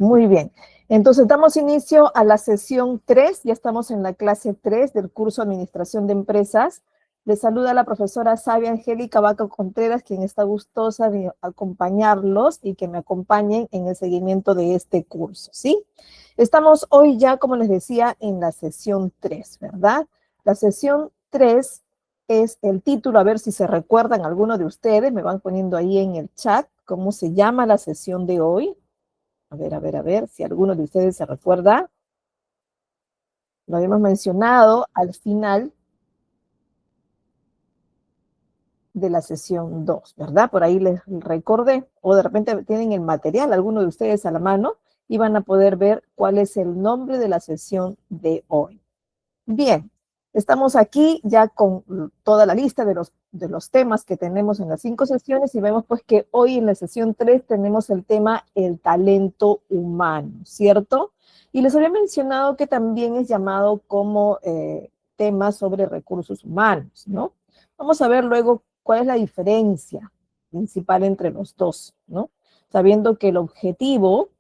Muy bien. Entonces, damos inicio a la sesión 3. Ya estamos en la clase 3 del curso Administración de Empresas. Les saluda la profesora Sabia Angélica Vaca Contreras, quien está gustosa de acompañarlos y que me acompañen en el seguimiento de este curso, ¿sí? Estamos hoy ya, como les decía, en la sesión 3, ¿verdad? La sesión 3 es el título, a ver si se recuerdan alguno de ustedes, me van poniendo ahí en el chat cómo se llama la sesión de hoy. A ver, si alguno de ustedes se recuerda. Lo habíamos mencionado al final de la sesión 2, ¿verdad? Por ahí les recordé, o de repente tienen el material, alguno de ustedes a la mano, y van a poder ver cuál es el nombre de la sesión de hoy. Bien, estamos aquí ya con toda la lista de los temas que tenemos en las 5 sesiones y vemos pues que hoy en la sesión 3 tenemos el tema el talento humano, ¿cierto? Y les había mencionado que también es llamado como tema sobre recursos humanos, ¿no? Vamos a ver luego cuál es la diferencia principal entre los dos, ¿no? Sabiendo que el objetivo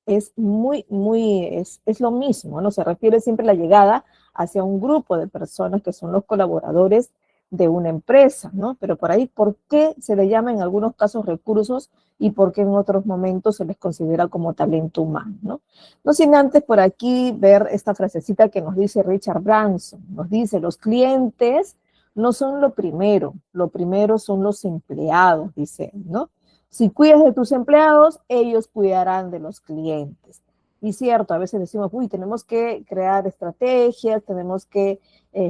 es lo mismo, ¿no? Se refiere siempre a la llegada hacia un grupo de personas que son los colaboradores de una empresa, ¿no? Pero por ahí, ¿por qué se le llama en algunos casos recursos y por qué en otros momentos se les considera como talento humano, ¿no? No sin antes por aquí ver esta frasecita que nos dice Richard Branson, nos dice, los clientes no son lo primero son los empleados, dice, ¿no? Si cuidas de tus empleados, ellos cuidarán de los clientes. Y cierto, a veces decimos, uy, tenemos que crear estrategias, tenemos que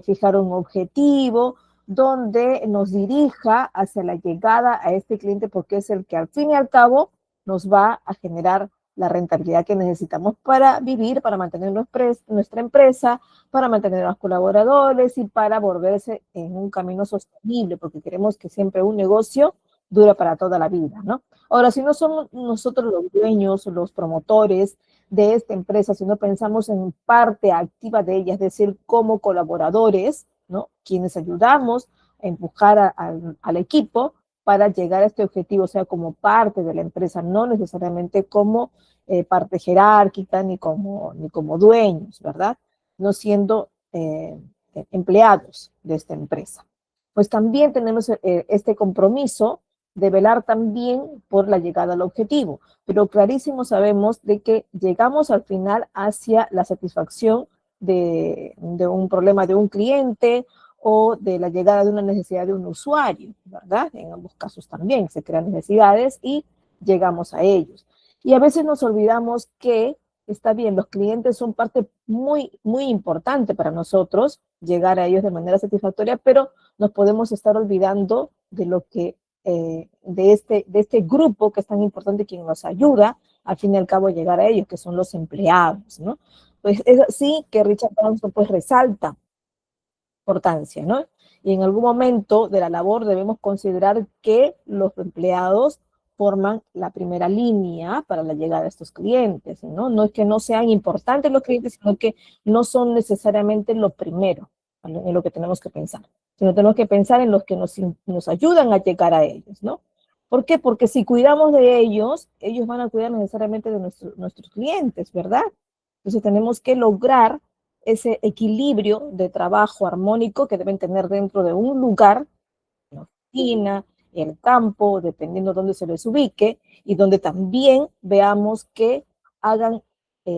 fijar un objetivo donde nos dirija hacia la llegada a este cliente porque es el que al fin y al cabo nos va a generar la rentabilidad que necesitamos para vivir, para mantener nuestra empresa, para mantener a los colaboradores y para volverse en un camino sostenible, porque queremos que siempre un negocio dura para toda la vida, ¿no? Ahora, si no somos nosotros los dueños, los promotores de esta empresa, si no pensamos en parte activa de ella, es decir, como colaboradores, ¿no? Quienes ayudamos a empujar al equipo para llegar a este objetivo, o sea, como parte de la empresa, no necesariamente como parte jerárquica ni como dueños, ¿verdad? No siendo empleados de esta empresa. Pues también tenemos este compromiso de velar también por la llegada al objetivo, pero clarísimo sabemos de que llegamos al final hacia la satisfacción de un problema de un cliente o de la llegada de una necesidad de un usuario, ¿verdad? En ambos casos también se crean necesidades y llegamos a ellos. Y a veces nos olvidamos que, está bien, los clientes son parte muy importante para nosotros, llegar a ellos de manera satisfactoria, pero nos podemos estar olvidando de lo que de este grupo que es tan importante, quien nos ayuda al fin y al cabo a llegar a ellos, que son los empleados, ¿no? Pues es así que Richard Branson pues resalta importancia, ¿no? Y en algún momento de la labor debemos considerar que los empleados forman la primera línea para la llegada de estos clientes, ¿no? No es que no sean importantes los clientes, sino que no son necesariamente lo primero en lo que tenemos que pensar, sino tenemos que pensar en los que nos ayudan a llegar a ellos, ¿no? ¿Por qué? Porque si cuidamos de ellos, ellos van a cuidar necesariamente de nuestros clientes, ¿verdad? Entonces tenemos que lograr ese equilibrio de trabajo armónico que deben tener dentro de un lugar, la oficina, el campo, dependiendo de dónde se les ubique, y donde también veamos que hagan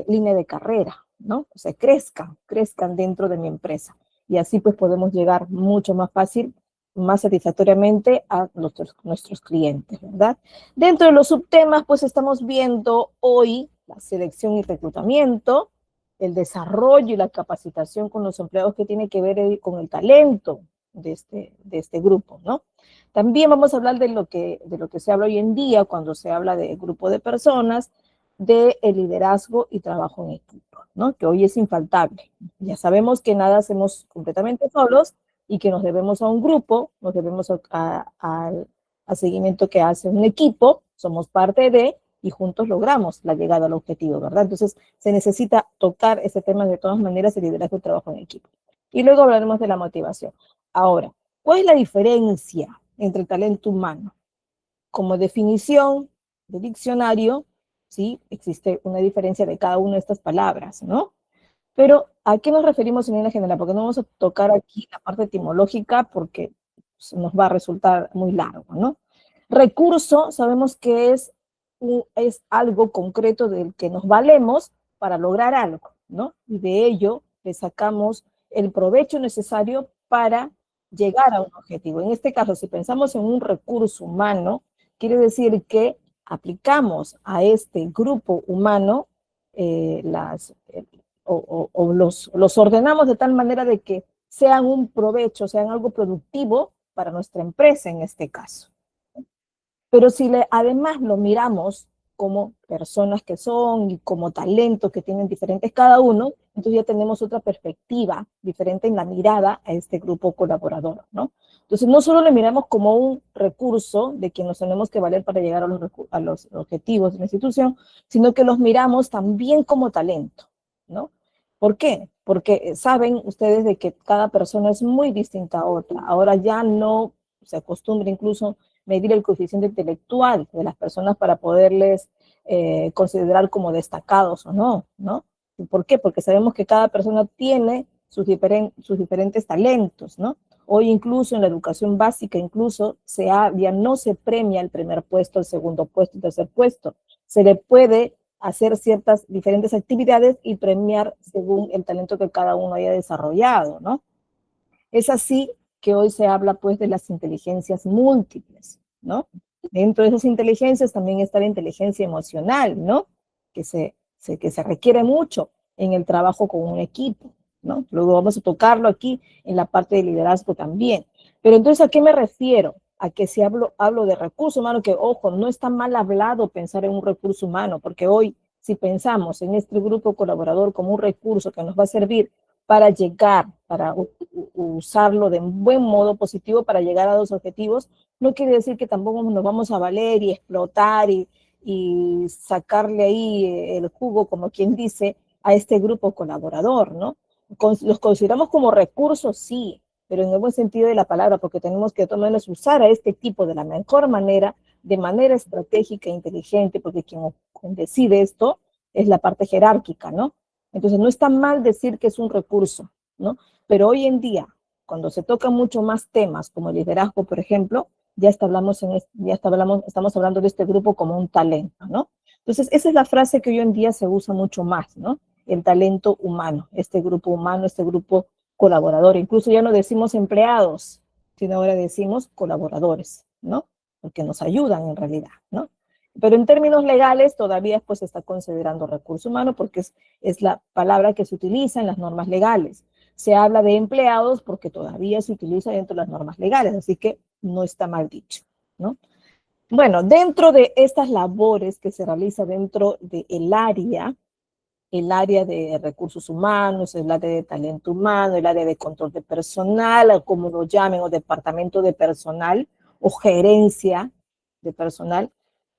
línea de carrera, ¿no? O sea, crezcan dentro de mi empresa. Y así pues podemos llegar mucho más fácil, más satisfactoriamente a nuestros clientes, ¿verdad? Dentro de los subtemas, pues estamos viendo hoy la selección y reclutamiento, el desarrollo y la capacitación con los empleados que tiene que ver con el talento de este grupo, ¿no? También vamos a hablar de lo que se habla hoy en día cuando se habla de grupo de personas, de el liderazgo y trabajo en equipo, ¿no? Que hoy es infaltable. Ya sabemos que nada hacemos completamente solos y que nos debemos a un grupo, nos debemos al seguimiento que hace un equipo, somos parte de, y juntos logramos la llegada al objetivo, ¿verdad? Entonces, se necesita tocar ese tema de todas maneras, el liderazgo y trabajo en equipo. Y luego hablaremos de la motivación. Ahora, ¿cuál es la diferencia entre el talento humano? Como definición de diccionario, ¿sí? Existe una diferencia de cada una de estas palabras, ¿no? Pero, ¿a qué nos referimos en línea general? Porque no vamos a tocar aquí la parte etimológica porque nos va a resultar muy largo, ¿no? Recurso, sabemos que es algo concreto del que nos valemos para lograr algo, ¿no? Y de ello le sacamos el provecho necesario para llegar a un objetivo. En este caso, si pensamos en un recurso humano, quiere decir que aplicamos a este grupo humano los ordenamos de tal manera de que sean un provecho, sean algo productivo para nuestra empresa en este caso. Pero si además lo miramos como personas que son y como talentos que tienen diferentes cada uno, entonces ya tenemos otra perspectiva diferente en la mirada a este grupo colaborador, ¿no? Entonces no solo le miramos como un recurso de quien nos tenemos que valer para llegar a los objetivos de la institución, sino que los miramos también como talento, ¿no? ¿Por qué? Porque saben ustedes de que cada persona es muy distinta a otra. Ahora ya no se acostumbra incluso medir el coeficiente intelectual de las personas para poderles considerar como destacados o no, ¿no? ¿Por qué? Porque sabemos que cada persona tiene sus diferentes talentos, ¿no? Hoy incluso en la educación básica, incluso ya no se premia el primer puesto, el segundo puesto, el tercer puesto. Se le puede hacer ciertas diferentes actividades y premiar según el talento que cada uno haya desarrollado, ¿no? Es así que hoy se habla pues de las inteligencias múltiples, ¿no? Dentro de esas inteligencias también está la inteligencia emocional, ¿no? Que se requiere mucho en el trabajo con un equipo, ¿no? Luego vamos a tocarlo aquí en la parte de liderazgo también. Pero entonces, ¿a qué me refiero? A que si hablo de recurso humano, que ojo, no está mal hablado pensar en un recurso humano, porque hoy si pensamos en este grupo colaborador como un recurso que nos va a servir para llegar, para usarlo de un buen modo positivo para llegar a los objetivos, no quiere decir que tampoco nos vamos a valer y explotar y sacarle ahí el jugo, como quien dice, a este grupo colaborador, ¿no? Los consideramos como recursos, sí, pero en el buen sentido de la palabra, porque tenemos que tomarnos usar a este tipo de la mejor manera, de manera estratégica e inteligente, porque quien decide esto es la parte jerárquica, ¿no? Entonces, no está mal decir que es un recurso, ¿no? Pero hoy en día, cuando se tocan mucho más temas como el liderazgo, por ejemplo, estamos hablando de este grupo como un talento, ¿no? Entonces, esa es la frase que hoy en día se usa mucho más, ¿no? El talento humano, este grupo colaborador. Incluso ya no decimos empleados, sino ahora decimos colaboradores, ¿no? Porque nos ayudan en realidad, ¿no? Pero en términos legales todavía pues se está considerando recurso humano porque es la palabra que se utiliza en las normas legales. Se habla de empleados porque todavía se utiliza dentro de las normas legales, así que no está mal dicho, ¿no? Bueno, dentro de estas labores que se realiza dentro del área, el área de recursos humanos, el área de talento humano, el área de control de personal, o como lo llamen, o departamento de personal, o gerencia de personal,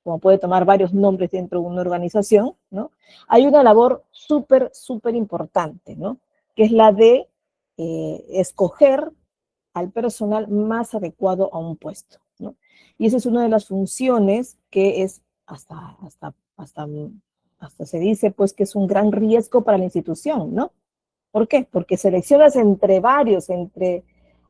como puede tomar varios nombres dentro de una organización, ¿no? Hay una labor súper importante, ¿no? Que es la de escoger al personal más adecuado a un puesto, ¿no? Y esa es una de las funciones que es hasta se dice pues que es un gran riesgo para la institución, ¿no? ¿Por qué? Porque seleccionas entre varios, entre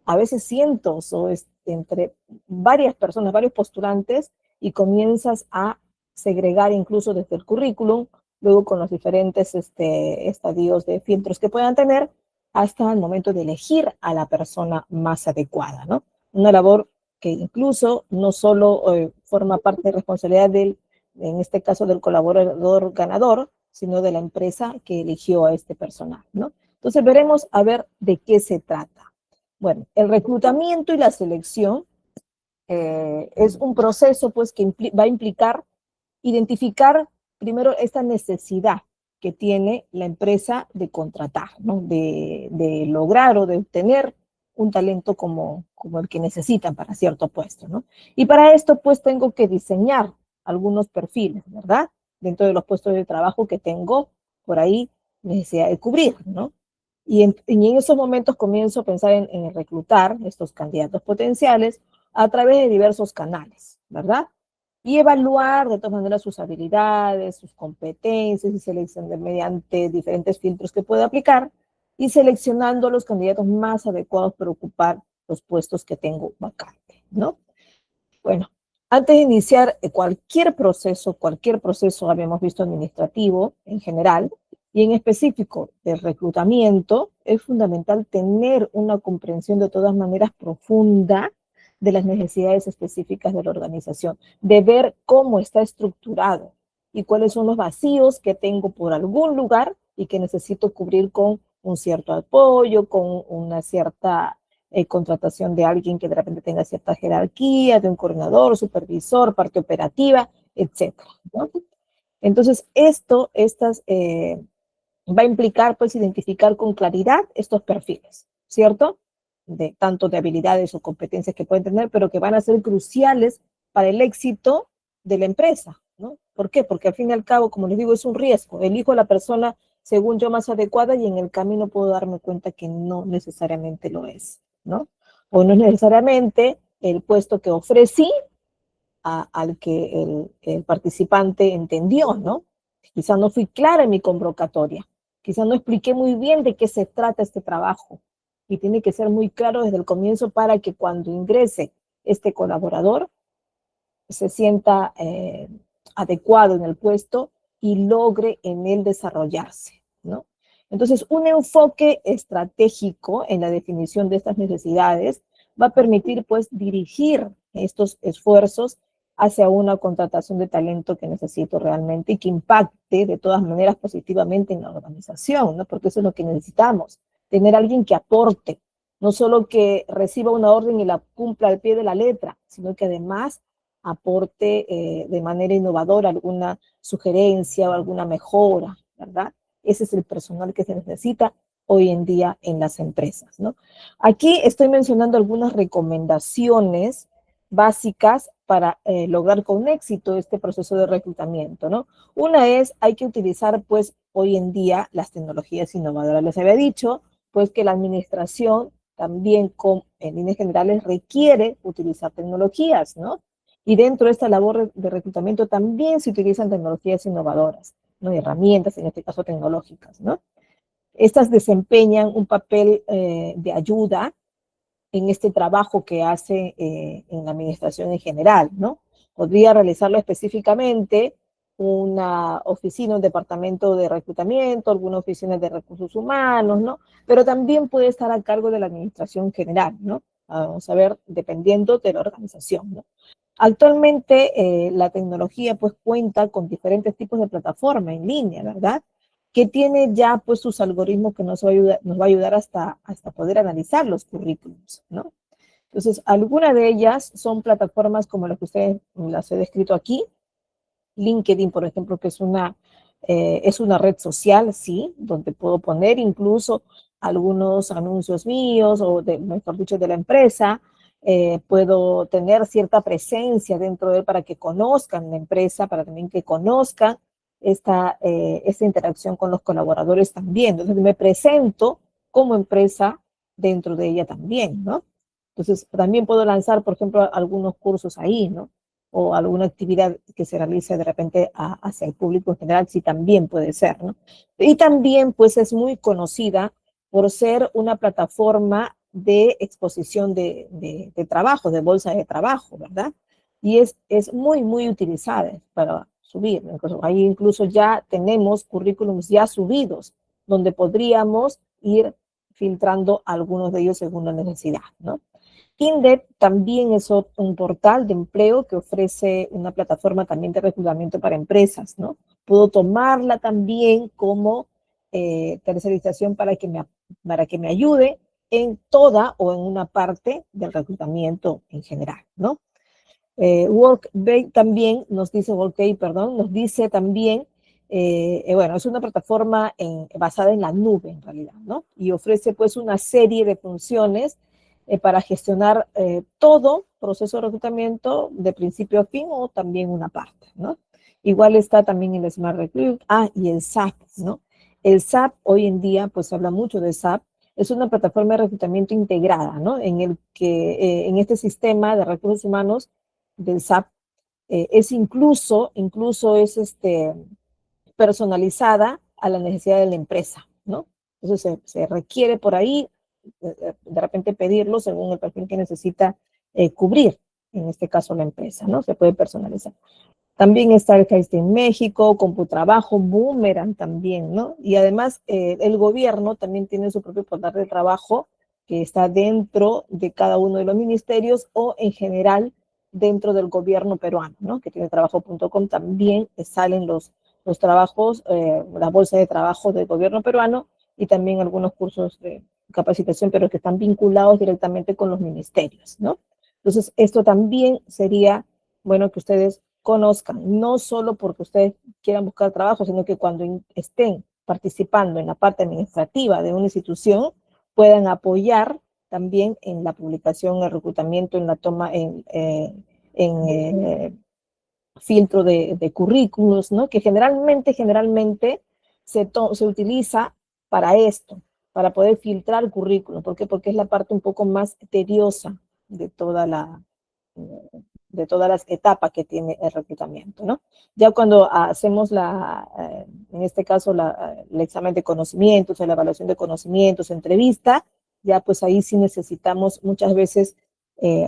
a veces cientos o entre varias personas, varios postulantes y comienzas a segregar incluso desde el currículum, luego con los diferentes estadios de filtros que puedan tener, hasta el momento de elegir a la persona más adecuada, ¿no? Una labor que incluso no solo forma parte de responsabilidad en este caso del colaborador ganador, sino de la empresa que eligió a este personal, ¿no? Entonces veremos a ver de qué se trata. Bueno, el reclutamiento y la selección es un proceso pues que va a implicar identificar primero esta necesidad que tiene la empresa de contratar, ¿no? De lograr o de obtener un talento como el que necesitan para cierto puesto, ¿no? Y para esto pues tengo que diseñar algunos perfiles, ¿verdad? Dentro de los puestos de trabajo que tengo por ahí necesidad de cubrir, ¿no? Y en esos momentos comienzo a pensar en reclutar estos candidatos potenciales a través de diversos canales, ¿verdad? y evaluar de todas maneras sus habilidades, sus competencias y seleccionar mediante diferentes filtros que puede aplicar y seleccionando los candidatos más adecuados para ocupar los puestos que tengo vacantes, ¿no? Bueno, antes de iniciar cualquier proceso, habíamos visto administrativo en general, y en específico de reclutamiento, es fundamental tener una comprensión de todas maneras profunda de las necesidades específicas de la organización, de ver cómo está estructurado y cuáles son los vacíos que tengo por algún lugar y que necesito cubrir con un cierto apoyo, con una cierta contratación de alguien que de repente tenga cierta jerarquía, de un coordinador, supervisor, parte operativa, etcétera, ¿no? Entonces, va a implicar, pues, identificar con claridad estos perfiles, ¿cierto? Tanto de habilidades o competencias que pueden tener, pero que van a ser cruciales para el éxito de la empresa, ¿no? ¿Por qué? Porque al fin y al cabo, como les digo, es un riesgo. Elijo a la persona, según yo, más adecuada y en el camino puedo darme cuenta que no necesariamente lo es, ¿no? O no es necesariamente el puesto que ofrecí al que el participante entendió, ¿no? Quizá no fui clara en mi convocatoria, quizá no expliqué muy bien de qué se trata este trabajo y tiene que ser muy claro desde el comienzo para que cuando ingrese este colaborador se sienta adecuado en el puesto y logre en él desarrollarse, ¿no? Entonces, un enfoque estratégico en la definición de estas necesidades va a permitir, pues, dirigir estos esfuerzos hacia una contratación de talento que necesito realmente y que impacte de todas maneras positivamente en la organización, ¿no? Porque eso es lo que necesitamos, tener a alguien que aporte, no solo que reciba una orden y la cumpla al pie de la letra, sino que además aporte de manera innovadora alguna sugerencia o alguna mejora, ¿verdad? Ese es el personal que se necesita hoy en día en las empresas, ¿no? Aquí estoy mencionando algunas recomendaciones básicas para lograr con éxito este proceso de reclutamiento, ¿no? Una es, hay que utilizar, pues, hoy en día las tecnologías innovadoras. Les había dicho, pues, que la administración también, en líneas generales, requiere utilizar tecnologías, ¿no? Y dentro de esta labor de reclutamiento también se utilizan tecnologías innovadoras, ¿no? Herramientas, en este caso tecnológicas, ¿no? Estas desempeñan un papel de ayuda en este trabajo que hace en la administración en general, ¿no? Podría realizarlo específicamente una oficina, un departamento de reclutamiento, alguna oficina de recursos humanos, ¿no? Pero también puede estar a cargo de la administración general, ¿no? Vamos a ver, dependiendo de la organización, ¿no? Actualmente la tecnología pues cuenta con diferentes tipos de plataforma en línea, ¿verdad? Que tiene ya pues sus algoritmos que nos va a ayudar hasta poder analizar los currículums, ¿no? Entonces, algunas de ellas son plataformas como las que ustedes las he descrito aquí, LinkedIn, por ejemplo, que es una red social, sí, donde puedo poner incluso algunos anuncios míos o, mejor dicho, de la empresa. Puedo tener cierta presencia dentro de él para que conozcan la empresa, para también que conozcan esta interacción con los colaboradores también. Entonces, me presento como empresa dentro de ella también, ¿no? Entonces, también puedo lanzar, por ejemplo, algunos cursos ahí, ¿no? O alguna actividad que se realice de repente hacia el público en general, sí también puede ser, ¿no? Y también pues es muy conocida por ser una plataforma de exposición de trabajo, de bolsa de trabajo, ¿verdad? Y es muy, muy utilizada para subir. Incluso, ahí incluso ya tenemos currículums ya subidos, donde podríamos ir filtrando algunos de ellos según la necesidad, ¿no? Indeed también es un portal de empleo que ofrece una plataforma también de reclutamiento para empresas, ¿no? Puedo tomarla también como tercerización para que me ayude en toda o en una parte del reclutamiento en general, ¿no? Workday también nos dice, Workday, perdón, nos dice también, bueno, es una plataforma basada en la nube en realidad, ¿no? Y ofrece pues una serie de funciones para gestionar todo proceso de reclutamiento de principio a fin o también una parte, ¿no? Igual está también el Smart Recruit, y el SAP, ¿no? El SAP hoy en día, pues se habla mucho de SAP, es una plataforma de reclutamiento integrada, ¿no? En el que, en este sistema de recursos humanos del SAP, es incluso es personalizada a la necesidad de la empresa, ¿no? Entonces se requiere por ahí de repente pedirlo según el perfil que necesita cubrir, en este caso la empresa, ¿no? Se puede personalizar. También está el en México, Computrabajo, Boomerang también, ¿no? Y además el gobierno también tiene su propio portal de trabajo que está dentro de cada uno de los ministerios o en general dentro del gobierno peruano, ¿no? Que tiene trabajo.com, también salen los trabajos, la bolsa de trabajo del gobierno peruano y también algunos cursos de capacitación, pero que están vinculados directamente con los ministerios, ¿no? Entonces, esto también sería bueno que ustedes conozcan, no solo porque ustedes quieran buscar trabajo, sino que cuando estén participando en la parte administrativa de una institución, puedan apoyar también en la publicación, el reclutamiento, en la toma, en filtro de currículos, ¿no? Que generalmente se utiliza para esto, para poder filtrar currículos. ¿Por qué? Porque es la parte un poco más tediosa de toda la, de todas las etapas que tiene el reclutamiento, ¿no? Ya cuando hacemos en este caso, el examen de conocimientos, la evaluación de conocimientos, entrevista, ya pues ahí sí necesitamos muchas veces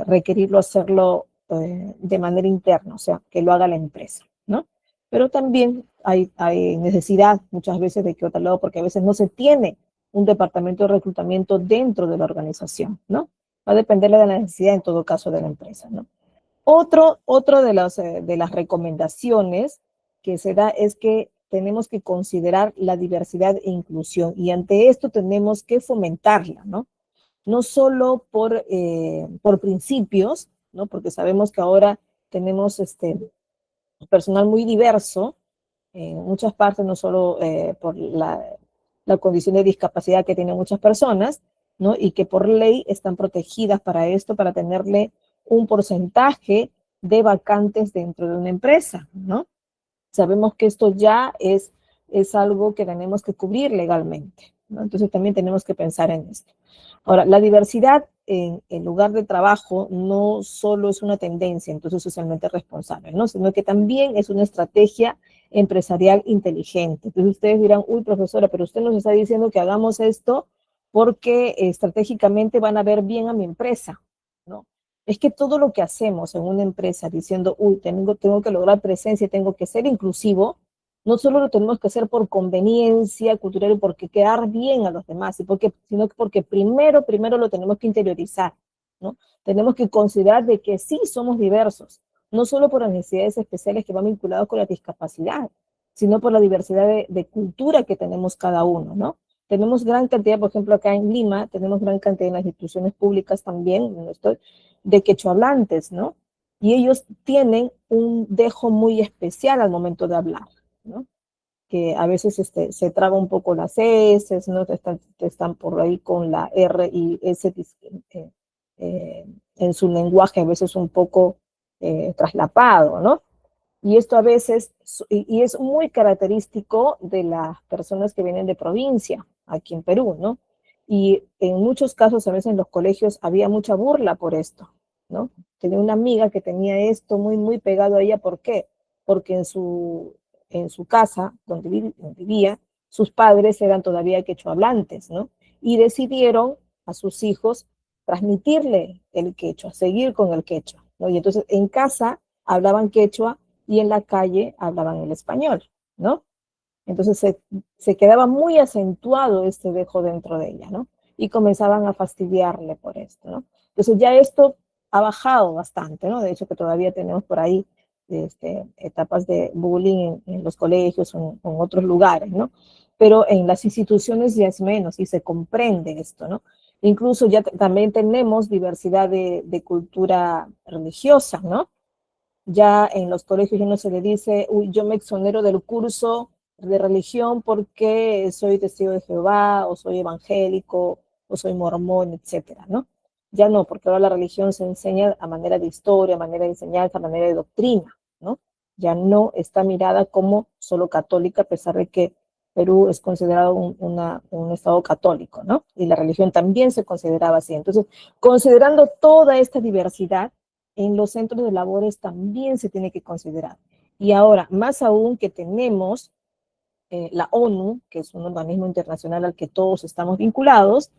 requerirlo, hacerlo de manera interna, o sea, que lo haga la empresa, ¿no? Pero también hay necesidad muchas veces de que otro lado, porque a veces no se tiene un departamento de reclutamiento dentro de la organización, ¿no? Va a depender de la necesidad en todo caso de la empresa, ¿no? Otro de las recomendaciones que se da es que tenemos que considerar la diversidad e inclusión y ante esto tenemos que fomentarla, ¿no? No solo por principios, ¿no? Porque sabemos que ahora tenemos personal muy diverso en muchas partes, no solo por la condición de discapacidad que tienen muchas personas, ¿no? Y que por ley están protegidas para esto, para tenerle un porcentaje de vacantes dentro de una empresa, ¿no? Sabemos que esto ya es algo que tenemos que cubrir legalmente, ¿no? Entonces también tenemos que pensar en esto. Ahora, la diversidad en el lugar de trabajo no solo es una tendencia, entonces socialmente responsable, ¿no? Sino que también es una estrategia empresarial inteligente. Entonces ustedes dirán, uy, profesora, pero usted nos está diciendo que hagamos esto porque estratégicamente van a ver bien a mi empresa, ¿no? Es que todo lo que hacemos en una empresa diciendo, uy, tengo que lograr presencia, tengo que ser inclusivo, no solo lo tenemos que hacer por conveniencia cultural y porque quedar bien a los demás, sino porque primero lo tenemos que interiorizar, ¿no? Tenemos que considerar de que sí somos diversos, no solo por las necesidades especiales que van vinculadas con la discapacidad, sino por la diversidad de cultura que tenemos cada uno, ¿no? Tenemos gran cantidad, por ejemplo, acá en Lima, tenemos gran cantidad en las instituciones públicas también, de quechohablantes, ¿no? Y ellos tienen un dejo muy especial al momento de hablar, ¿no? Que a veces se traba un poco las S, ¿no? Están por ahí con la R y S en su lenguaje a veces un poco traslapado, ¿no? Y esto a veces, y es muy característico de las personas que vienen de provincia, aquí en Perú, ¿no? Y en muchos casos, a veces en los colegios había mucha burla por esto, ¿no? Tenía una amiga que tenía esto muy pegado a ella, ¿por qué? Porque en su casa, donde vivía, sus padres eran todavía quechohablantes, ¿no? Y decidieron a sus hijos transmitirle el quechua, seguir con el quechua, ¿no? Y entonces en casa hablaban quechua y en la calle hablaban el español, ¿no? Entonces se quedaba muy acentuado este dejo dentro de ella, ¿no? Y comenzaban a fastidiarle por esto, ¿no? Entonces ya esto ha bajado bastante, ¿no? De hecho que todavía tenemos por ahí etapas de bullying en los colegios o en otros lugares, ¿no? Pero en las instituciones ya es menos y se comprende esto, ¿no? Incluso ya también tenemos diversidad de cultura religiosa, ¿no? Ya en los colegios ya no se le dice, uy, yo me exonero del curso de religión porque soy testigo de Jehová, o soy evangélico, o soy mormón, etcétera, ¿no? Ya no, porque ahora la religión se enseña a manera de historia, a manera de enseñanza, a manera de doctrina, ¿no? Ya no está mirada como solo católica, a pesar de que Perú es considerado un estado católico, ¿no? Y la religión también se consideraba así. Entonces, considerando toda esta diversidad, en los centros de labores también se tiene que considerar. Y ahora, más aún que tenemos la ONU, que es un organismo internacional al que todos estamos vinculados,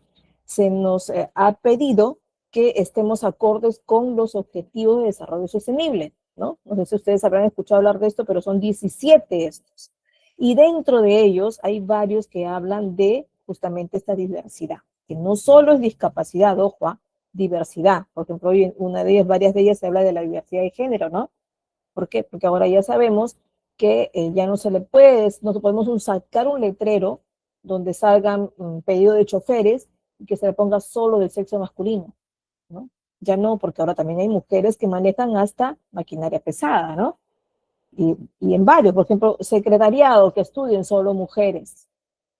se nos ha pedido que estemos acordes con los objetivos de desarrollo sostenible, ¿no? No sé si ustedes habrán escuchado hablar de esto, pero son 17 estos. Y dentro de ellos hay varios que hablan de justamente esta diversidad, que no solo es discapacidad, ojo, diversidad. Por ejemplo, hoy en una de ellas, varias de ellas se habla de la diversidad de género, ¿no? ¿Por qué? Porque ahora ya sabemos que ya no se le puede, no podemos sacar un letrero donde salgan pedido de choferes y que se le ponga solo del sexo masculino, ¿no? Ya no, porque ahora también hay mujeres que manejan hasta maquinaria pesada, ¿no? Y en varios, por ejemplo, secretariado que estudien solo mujeres,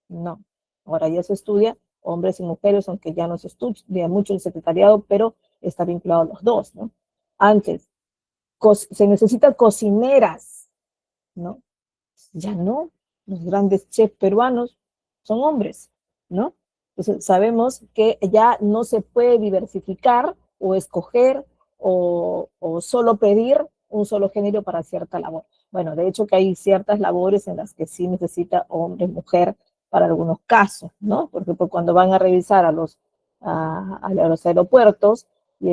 no. Ahora ya se estudia hombres y mujeres, aunque ya no se estudia mucho el secretariado, pero está vinculado a los dos, ¿no? Antes, se necesita cocineras, ¿no? Ya no, los grandes chefs peruanos son hombres, ¿no? Entonces sabemos que ya no se puede diversificar o escoger o solo pedir un solo género para cierta labor. Bueno, de hecho que hay ciertas labores en las que sí necesita hombre, mujer para algunos casos, ¿no? Por ejemplo, cuando van a revisar a los aeropuertos,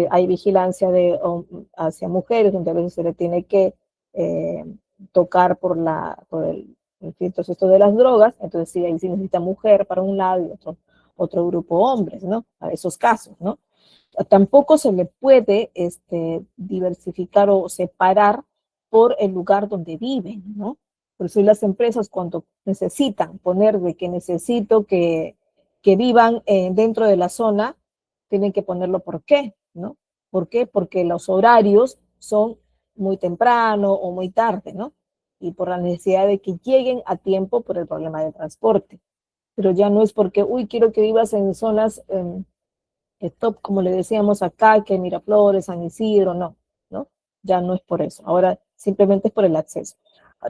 hay vigilancia hacia mujeres, donde a veces se le tiene que eh, tocar por el filtro esto de las drogas, entonces sí, ahí sí necesita mujer para un lado y otro grupo hombres, ¿no? A esos casos, ¿no? Tampoco se le puede diversificar o separar por el lugar donde viven, ¿no? Por eso las empresas cuando necesitan poner de que necesito que vivan dentro de la zona, tienen que ponerlo por qué, ¿no? ¿Por qué? Porque los horarios son muy temprano o muy tarde, ¿no? Y por la necesidad de que lleguen a tiempo por el problema de transporte. Pero ya no es porque, uy, quiero que vivas en zonas top, como le decíamos acá, que Miraflores, San Isidro, no, ¿no? Ya no es por eso. Ahora simplemente es por el acceso.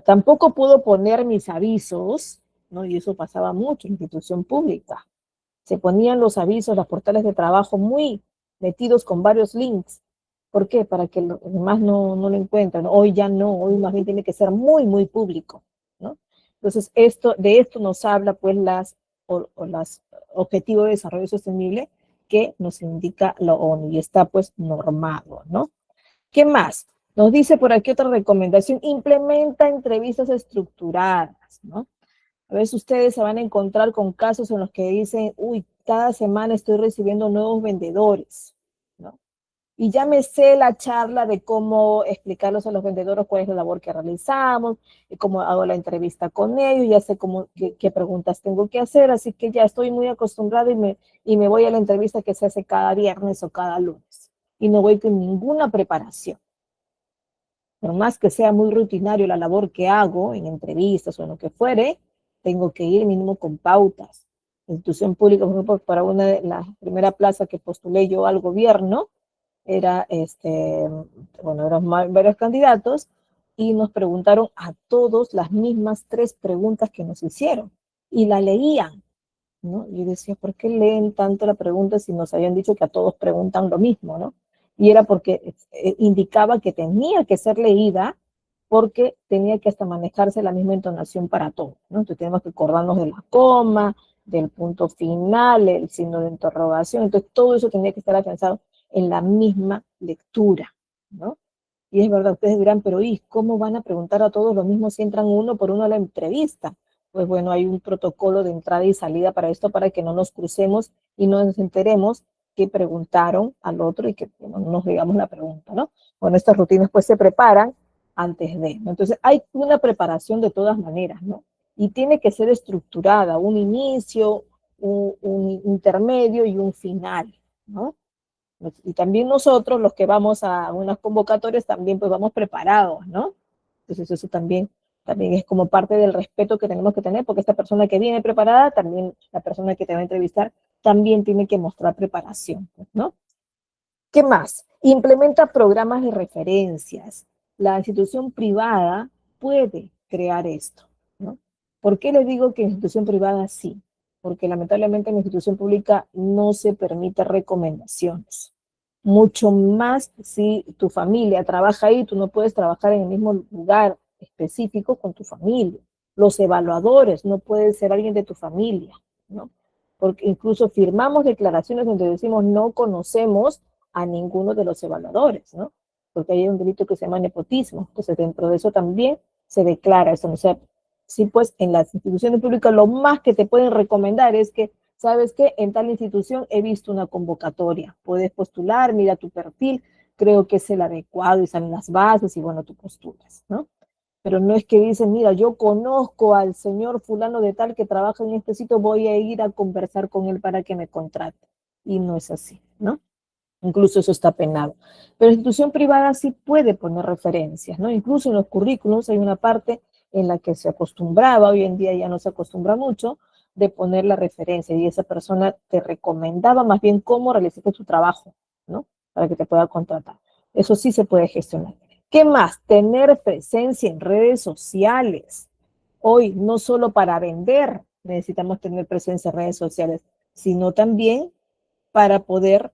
Tampoco puedo poner mis avisos, ¿no? Y eso pasaba mucho en la institución pública. Se ponían los avisos, los portales de trabajo muy metidos con varios links. ¿Por qué? Para que los demás no lo encuentren. Hoy ya no, hoy más bien tiene que ser muy, muy público, ¿no? Entonces, de esto nos habla pues las objetivos de desarrollo sostenible que nos indica la ONU y está pues normado, ¿no? ¿Qué más? Nos dice por aquí otra recomendación, implementa entrevistas estructuradas, ¿no? A veces ustedes se van a encontrar con casos en los que dicen, uy, cada semana estoy recibiendo nuevos vendedores, ¿no? Y ya me sé la charla de cómo explicarles a los vendedores cuál es la labor que realizamos, y cómo hago la entrevista con ellos, ya sé qué preguntas tengo que hacer, así que ya estoy muy acostumbrada y me voy a la entrevista que se hace cada viernes o cada lunes. Y no voy con ninguna preparación. Por más que sea muy rutinario la labor que hago en entrevistas o en lo que fuere, tengo que ir mínimo con pautas. La institución pública, por ejemplo, para una de la primera plaza que postulé yo al gobierno, era, bueno, eran varios candidatos y nos preguntaron a todos las mismas 3 preguntas que nos hicieron y la leían, ¿no? Yo decía, ¿por qué leen tanto la pregunta si nos habían dicho que a todos preguntan lo mismo, ¿no? Y era porque indicaba que tenía que ser leída porque tenía que hasta manejarse la misma entonación para todos, ¿no? Entonces tenemos que acordarnos de la coma, del punto final, el signo de interrogación, entonces todo eso tenía que estar afianzado en la misma lectura, ¿no? Y es verdad, ustedes dirán, pero ¿y cómo van a preguntar a todos lo mismo si entran uno por uno a la entrevista? Pues bueno, hay un protocolo de entrada y salida para esto, para que no nos crucemos y no nos enteremos que preguntaron al otro y que no nos digamos la pregunta, ¿no? Bueno, estas rutinas pues se preparan antes de, ¿no? Entonces hay una preparación de todas maneras, ¿no? Y tiene que ser estructurada, un inicio, un intermedio y un final, ¿no? Y también nosotros, los que vamos a unas convocatorias, también pues vamos preparados, ¿no? Entonces eso también es como parte del respeto que tenemos que tener, porque esta persona que viene preparada, también la persona que te va a entrevistar, también tiene que mostrar preparación, ¿no? ¿Qué más? Implementa programas de referencias. La institución privada puede crear esto, ¿no? ¿Por qué les digo que en institución privada sí? Porque lamentablemente en la institución pública no se permite recomendaciones. Mucho más si tu familia trabaja ahí, tú no puedes trabajar en el mismo lugar específico con tu familia. Los evaluadores no pueden ser alguien de tu familia, ¿no? Porque incluso firmamos declaraciones donde decimos no conocemos a ninguno de los evaluadores, ¿no? Porque hay un delito que se llama nepotismo. Entonces, dentro de eso también se declara eso. O sea, sí, pues en las instituciones públicas lo más que te pueden recomendar es que ¿sabes qué? En tal institución he visto una convocatoria, puedes postular, mira tu perfil, creo que es el adecuado y salen las bases y bueno, tú postulas, ¿no? Pero no es que dicen, mira, yo conozco al señor fulano de tal que trabaja en este sitio, voy a ir a conversar con él para que me contrate. Y no es así, ¿no? Incluso eso está penado. Pero la institución privada sí puede poner referencias, ¿no? Incluso en los currículos hay una parte en la que se acostumbraba, hoy en día ya no se acostumbra mucho, de poner la referencia y esa persona te recomendaba más bien cómo realizaste tu trabajo, ¿no? Para que te pueda contratar. Eso sí se puede gestionar. ¿Qué más? Tener presencia en redes sociales. Hoy, no solo para vender necesitamos tener presencia en redes sociales, sino también para poder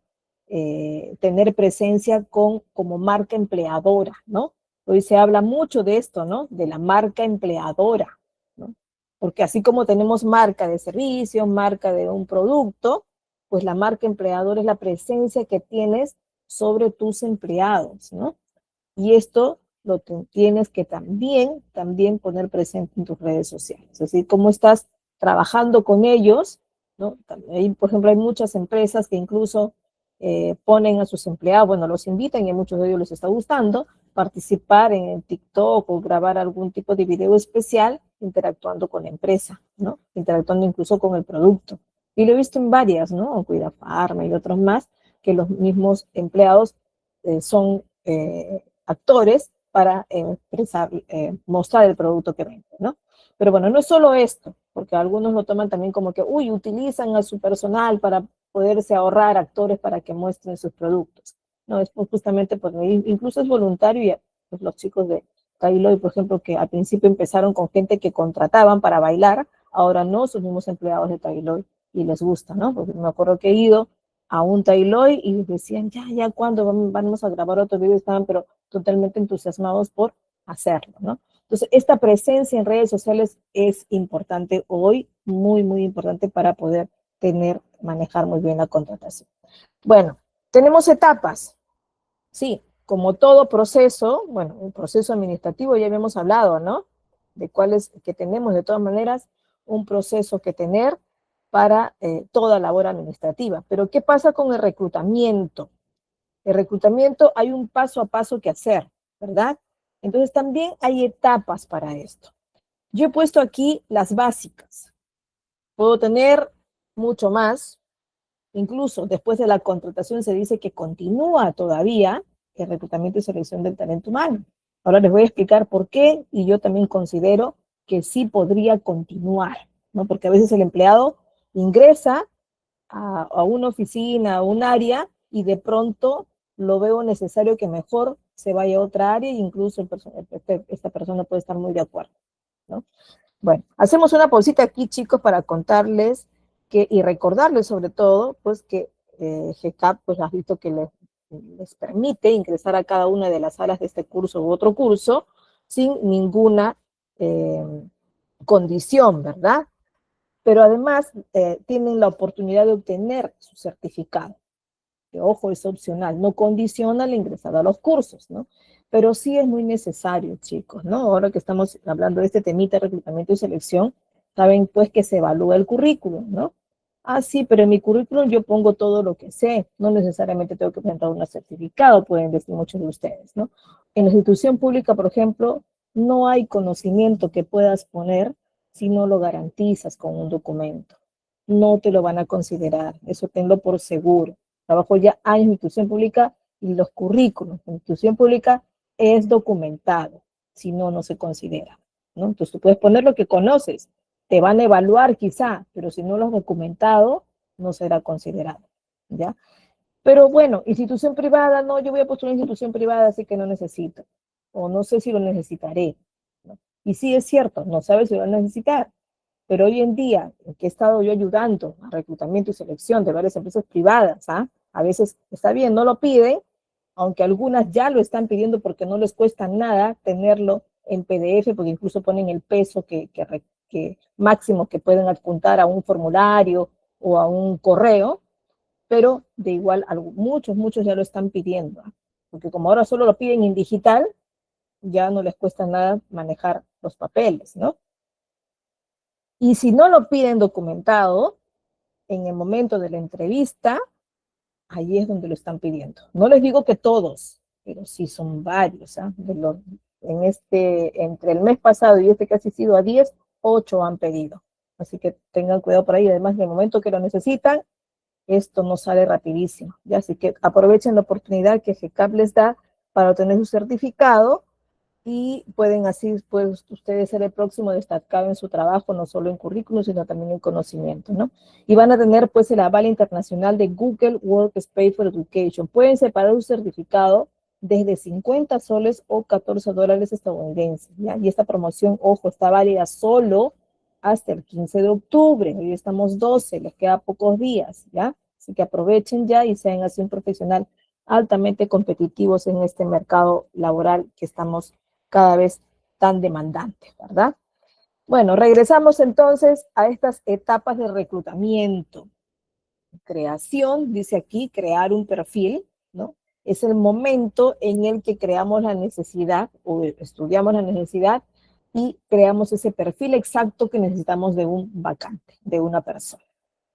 tener presencia como marca empleadora, ¿no? Hoy se habla mucho de esto, ¿no? De la marca empleadora, ¿no? Porque así como tenemos marca de servicio, marca de un producto, pues la marca empleadora es la presencia que tienes sobre tus empleados, ¿no? Y esto lo tienes que también poner presente en tus redes sociales. Es decir, cómo estás trabajando con ellos, ¿no? También, por ejemplo, hay muchas empresas que incluso ponen a sus empleados, bueno, los invitan y a muchos de ellos les está gustando participar en el TikTok o grabar algún tipo de video especial interactuando con la empresa, ¿no? Interactuando incluso con el producto. Y lo he visto en varias, ¿no? Cuida Pharma y otros más, que los mismos empleados son actores para expresar, mostrar el producto que venden, ¿no? Pero bueno, no es solo esto, porque algunos lo toman también como que, uy, utilizan a su personal para poderse ahorrar actores para que muestren sus productos. No, es justamente, pues, incluso es voluntario y pues, los chicos de Kailoy, por ejemplo, que al principio empezaron con gente que contrataban para bailar, ahora no, sus mismos empleados de Kailoy y les gusta, ¿no? Porque me acuerdo que he ido a un Tailoy y decían, ya, ¿cuándo vamos a grabar otro video? Estaban, pero totalmente entusiasmados por hacerlo, ¿no? Entonces, esta presencia en redes sociales es importante hoy, muy, muy importante para poder manejar muy bien la contratación. Bueno, tenemos etapas, sí, como todo proceso, bueno, un proceso administrativo ya habíamos hablado, ¿no? De cuáles que tenemos de todas maneras un proceso que tener para toda labor administrativa. Pero ¿qué pasa con el reclutamiento? El reclutamiento hay un paso a paso que hacer, ¿verdad? Entonces también hay etapas para esto. Yo he puesto aquí las básicas. Puedo tener mucho más. Incluso después de la contratación se dice que continúa todavía el reclutamiento y selección del talento humano. Ahora les voy a explicar por qué y yo también considero que sí podría continuar, ¿no? Porque a veces el empleado ingresa a una oficina, a un área, y de pronto lo veo necesario que mejor se vaya a otra área e incluso esta persona puede estar muy de acuerdo, ¿no? Bueno, hacemos una pausita aquí, chicos, para contarles y recordarles sobre todo, pues que GCAP, pues has visto que les permite ingresar a cada una de las salas de este curso u otro curso sin ninguna eh, condición, ¿verdad? Pero además tienen la oportunidad de obtener su certificado. Que, ojo, es opcional, no condiciona la ingresada a los cursos, ¿no? Pero sí es muy necesario, chicos, ¿no? Ahora que estamos hablando de este temita de reclutamiento y selección, saben pues que se evalúa el currículum, ¿no? Ah, sí, pero en mi currículum yo pongo todo lo que sé, no necesariamente tengo que presentar un certificado, pueden decir muchos de ustedes, ¿no? En la institución pública, por ejemplo, no hay conocimiento que puedas poner si no lo garantizas con un documento. No te lo van a considerar, eso tenlo por seguro. Trabajo ya años en institución pública y los currículos en institución pública es documentado, si no, no se considera, ¿no? Entonces tú puedes poner lo que conoces, te van a evaluar quizá, pero si no lo has documentado, no será considerado, ¿ya? Pero bueno, institución privada, no, yo voy a postular una institución privada, así que no necesito, o no sé si lo necesitaré, ¿no? Y sí es cierto, no sabes si lo vas a necesitar, pero hoy en día, que he estado yo ayudando a reclutamiento y selección de varias empresas privadas, ¿ah? A veces, está bien, no lo piden, aunque algunas ya lo están pidiendo porque no les cuesta nada tenerlo en PDF, porque incluso ponen el peso que máximo que pueden adjuntar a un formulario o a un correo, pero de igual muchos ya lo están pidiendo, porque como ahora solo lo piden en digital, ya no les cuesta nada manejar los papeles, ¿no? Y si no lo piden documentado, en el momento de la entrevista, ahí es donde lo están pidiendo. No les digo que todos, pero sí son varios, ¿ah? Entre el mes pasado y este que ha asistido a 10, 8 han pedido. Así que tengan cuidado por ahí. Además, en el momento que lo necesitan, esto no sale rapidísimo, ¿ya? Así que aprovechen la oportunidad que GCAP les da para obtener su certificado y pueden así, pues, ustedes ser el próximo destacado en su trabajo, no solo en currículum, sino también en conocimiento, ¿no? Y van a tener, pues, el aval internacional de Google Workspace for Education. Pueden separar un certificado desde 50 soles o 14 dólares estadounidenses, ¿ya? Y esta promoción, ojo, está válida solo hasta el 15 de octubre. Hoy estamos 12, les queda pocos días, ¿ya? Así que aprovechen ya y sean así un profesional altamente competitivos en este mercado laboral que estamos cada vez tan demandante, ¿verdad? Bueno, regresamos entonces a estas etapas de reclutamiento. Creación, dice aquí, crear un perfil, ¿no? Es el momento en el que creamos la necesidad o estudiamos la necesidad y creamos ese perfil exacto que necesitamos de un vacante, de una persona,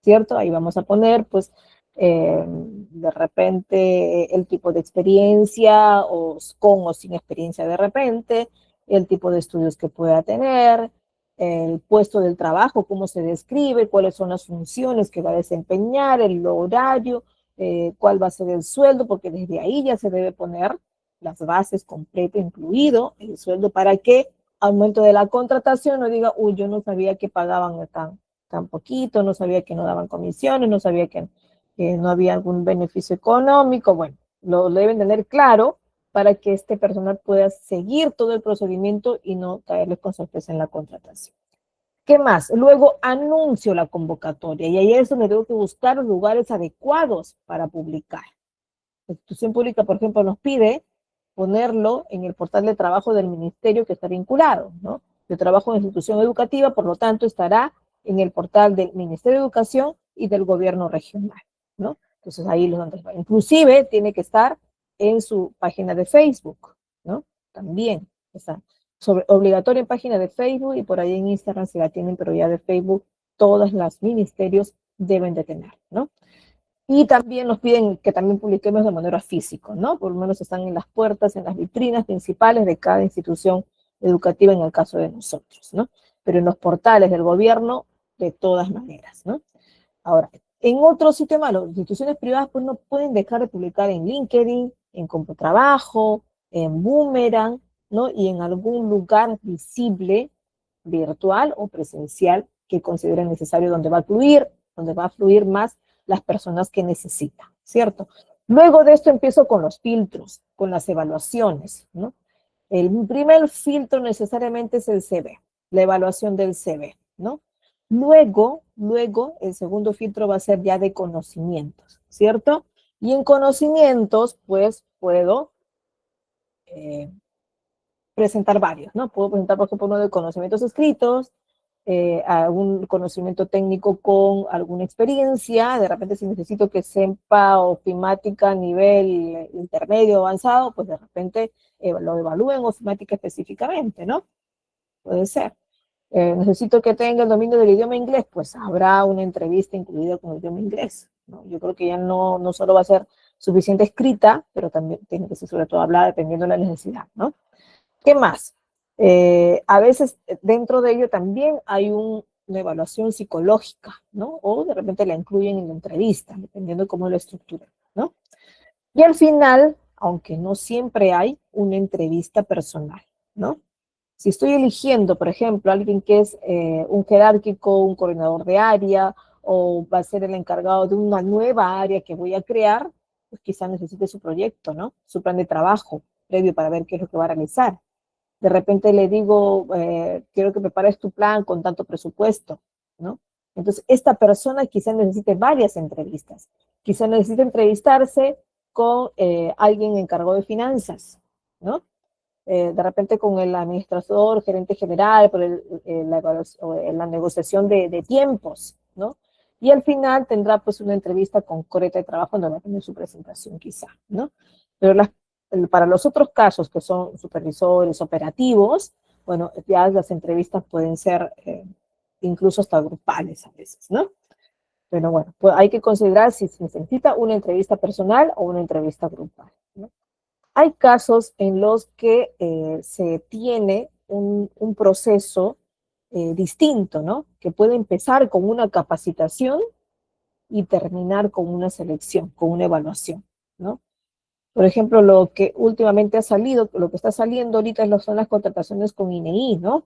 ¿cierto? Ahí vamos a poner, pues, de repente el tipo de experiencia o con o sin experiencia de repente, el tipo de estudios que pueda tener, el puesto del trabajo, cómo se describe, cuáles son las funciones que va a desempeñar, el horario, cuál va a ser el sueldo, porque desde ahí ya se debe poner las bases completo, incluido el sueldo, para que al momento de la contratación no diga, uy, yo no sabía que pagaban tan poquito, no sabía que no daban comisiones, no sabía que no había algún beneficio económico. Bueno, lo deben tener claro para que este personal pueda seguir todo el procedimiento y no caerles con sorpresa en la contratación. ¿Qué más? Luego anuncio la convocatoria y ahí es donde tengo que buscar los lugares adecuados para publicar. La institución pública, por ejemplo, nos pide ponerlo en el portal de trabajo del ministerio que está vinculado, ¿no? Yo trabajo en institución educativa, por lo tanto, estará en el portal del Ministerio de Educación y del gobierno regional, ¿no? Entonces ahí los donde inclusive tiene que estar en su página de Facebook, ¿no? También está obligatoria en página de Facebook y por ahí en Instagram se la tienen, pero ya de Facebook todos los ministerios deben de tener, ¿no? Y también nos piden que también publiquemos de manera física, ¿no? Por lo menos están en las puertas, en las vitrinas principales de cada institución educativa en el caso de nosotros, ¿no? Pero en los portales del gobierno, de todas maneras, ¿no? Ahora, en otro sitio malo, las instituciones privadas pues no pueden dejar de publicar en LinkedIn, en Computrabajo, en Boomerang, ¿no? Y en algún lugar visible, virtual o presencial que consideren necesario donde va a fluir más las personas que necesitan, ¿cierto? Luego de esto empiezo con los filtros, con las evaluaciones, ¿no? El primer filtro necesariamente es el CV, la evaluación del CV, ¿no? Luego, el segundo filtro va a ser ya de conocimientos, ¿cierto? Y en conocimientos, pues, puedo presentar varios, ¿no? Puedo presentar, por ejemplo, uno de conocimientos escritos, algún conocimiento técnico con alguna experiencia, de repente si necesito que sepa ofimática a nivel intermedio avanzado, pues de repente lo evalúen ofimática específicamente, ¿no? Puede ser. Necesito que tenga el dominio del idioma inglés, pues habrá una entrevista incluida con el idioma inglés, ¿no? Yo creo que ya no solo va a ser suficiente escrita, pero también tiene que ser sobre todo hablada dependiendo de la necesidad, ¿no? ¿Qué más? A veces dentro de ello también hay una evaluación psicológica, ¿no? O de repente la incluyen en la entrevista, dependiendo de cómo lo estructuran, ¿no? Y al final, aunque no siempre hay, una entrevista personal, ¿no? Si estoy eligiendo, por ejemplo, alguien que es un jerárquico, un coordinador de área, o va a ser el encargado de una nueva área que voy a crear, pues quizá necesite su proyecto, ¿no? Su plan de trabajo previo para ver qué es lo que va a realizar. De repente le digo, quiero que prepares tu plan con tanto presupuesto, ¿no? Entonces, esta persona quizá necesite varias entrevistas. Quizá necesite entrevistarse con alguien encargado de finanzas, ¿no? De repente con el administrador, gerente general, por la negociación de tiempos, ¿no? Y al final tendrá pues una entrevista con coreta de trabajo donde va a tener su presentación quizá, ¿no? Pero para los otros casos que son supervisores, operativos, bueno, ya las entrevistas pueden ser incluso hasta grupales a veces, ¿no? Pero bueno, pues hay que considerar si se necesita una entrevista personal o una entrevista grupal, ¿no? Hay casos en los que se tiene un proceso distinto, ¿no? Que puede empezar con una capacitación y terminar con una selección, con una evaluación, ¿no? Por ejemplo, lo que últimamente ha salido, lo que está saliendo ahorita son las contrataciones con INEI, ¿no?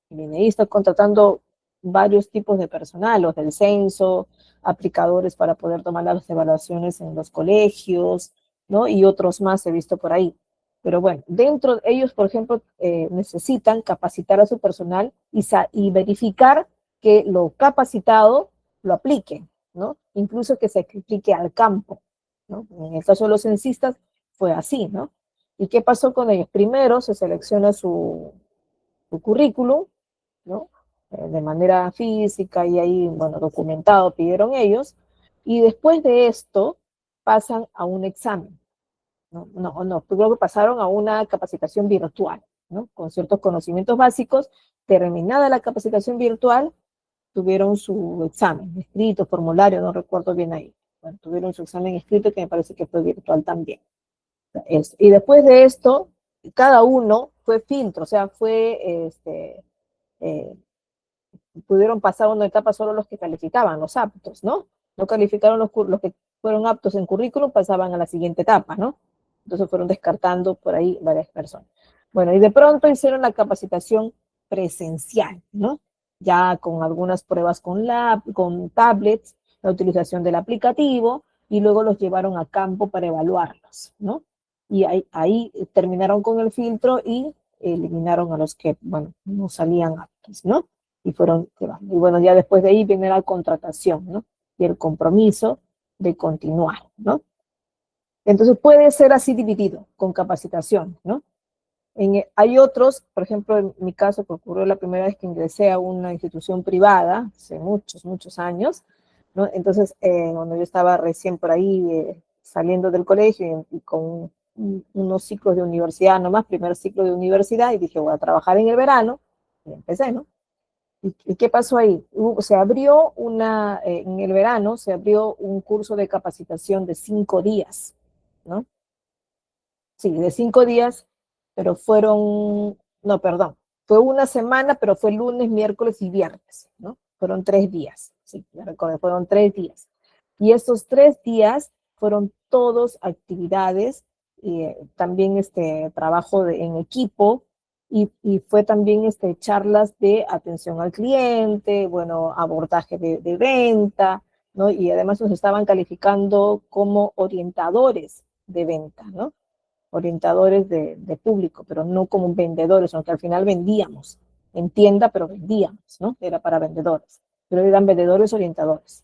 El INEI está contratando varios tipos de personal, los del censo, aplicadores para poder tomar las evaluaciones en los colegios, ¿no? Y otros más he visto por ahí. Pero bueno, dentro de ellos, por ejemplo, necesitan capacitar a su personal y verificar que lo capacitado lo aplique, ¿no? Incluso que se aplique al campo, ¿no? En el caso de los censistas fue así, ¿no? ¿Y qué pasó con ellos? Primero se selecciona su currículum, ¿no? De manera física y ahí, bueno, documentado pidieron ellos, y después de esto pasan a un examen, no, creo que pasaron a una capacitación virtual, ¿no? Con ciertos conocimientos básicos, terminada la capacitación virtual, tuvieron su examen escrito, formulario, no recuerdo bien ahí, bueno, tuvieron su examen escrito que me parece que fue virtual también. Y después de esto, cada uno fue filtro, o sea, eh, pudieron pasar una etapa solo los que calificaban, los aptos, ¿no? No calificaron los que fueron aptos en currículum, pasaban a la siguiente etapa, ¿no? Entonces fueron descartando por ahí varias personas. Bueno, y de pronto hicieron la capacitación presencial, ¿no? Ya con algunas pruebas con tablets, la utilización del aplicativo, y luego los llevaron a campo para evaluarlos, ¿no? Y ahí terminaron con el filtro y eliminaron a los que, bueno, no salían aptos, ¿no? Y y bueno, ya después de ahí viene la contratación, ¿no? Y el compromiso de continuar, ¿no? Entonces puede ser así dividido, con capacitación, ¿no? Hay otros, por ejemplo, en mi caso, que ocurrió la primera vez que ingresé a una institución privada, hace muchos, muchos años, ¿no? Entonces, cuando yo estaba recién por ahí saliendo del colegio y con unos ciclos de universidad nomás, primer ciclo de universidad, y dije, voy a trabajar en el verano, y empecé, ¿no? ¿Y qué pasó ahí? Se abrió en el verano se abrió un curso de capacitación de 5 días, ¿no? Sí, de 5 días, pero no, perdón, fue una semana, pero fue lunes, miércoles y viernes, ¿no? Fueron 3 días, sí, me recuerdo, fueron 3 días. Y estos 3 días fueron todos actividades, también trabajo en equipo, y fue también charlas de atención al cliente, bueno, abordaje de venta, ¿no? Y además nos estaban calificando como orientadores de venta, ¿no? Orientadores de público, pero no como vendedores, aunque al final vendíamos en tienda, pero vendíamos, ¿no? Era para vendedores, pero eran vendedores orientadores.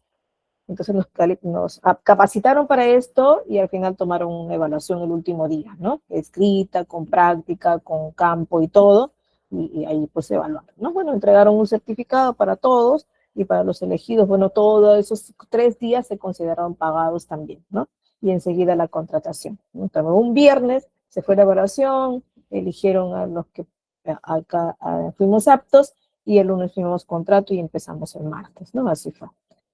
Entonces nos capacitaron para esto y al final tomaron una evaluación el último día, ¿no? Escrita, con práctica, con campo y todo, y ahí pues se evaluaron, ¿no? Bueno, entregaron un certificado para todos y para los elegidos, bueno, todos esos 3 días se consideraron pagados también, ¿no? Y enseguida la contratación. Entonces, un viernes se fue la evaluación, eligieron a los que acá fuimos aptos, y el lunes fuimos contrato y empezamos el martes, ¿no? Así fue.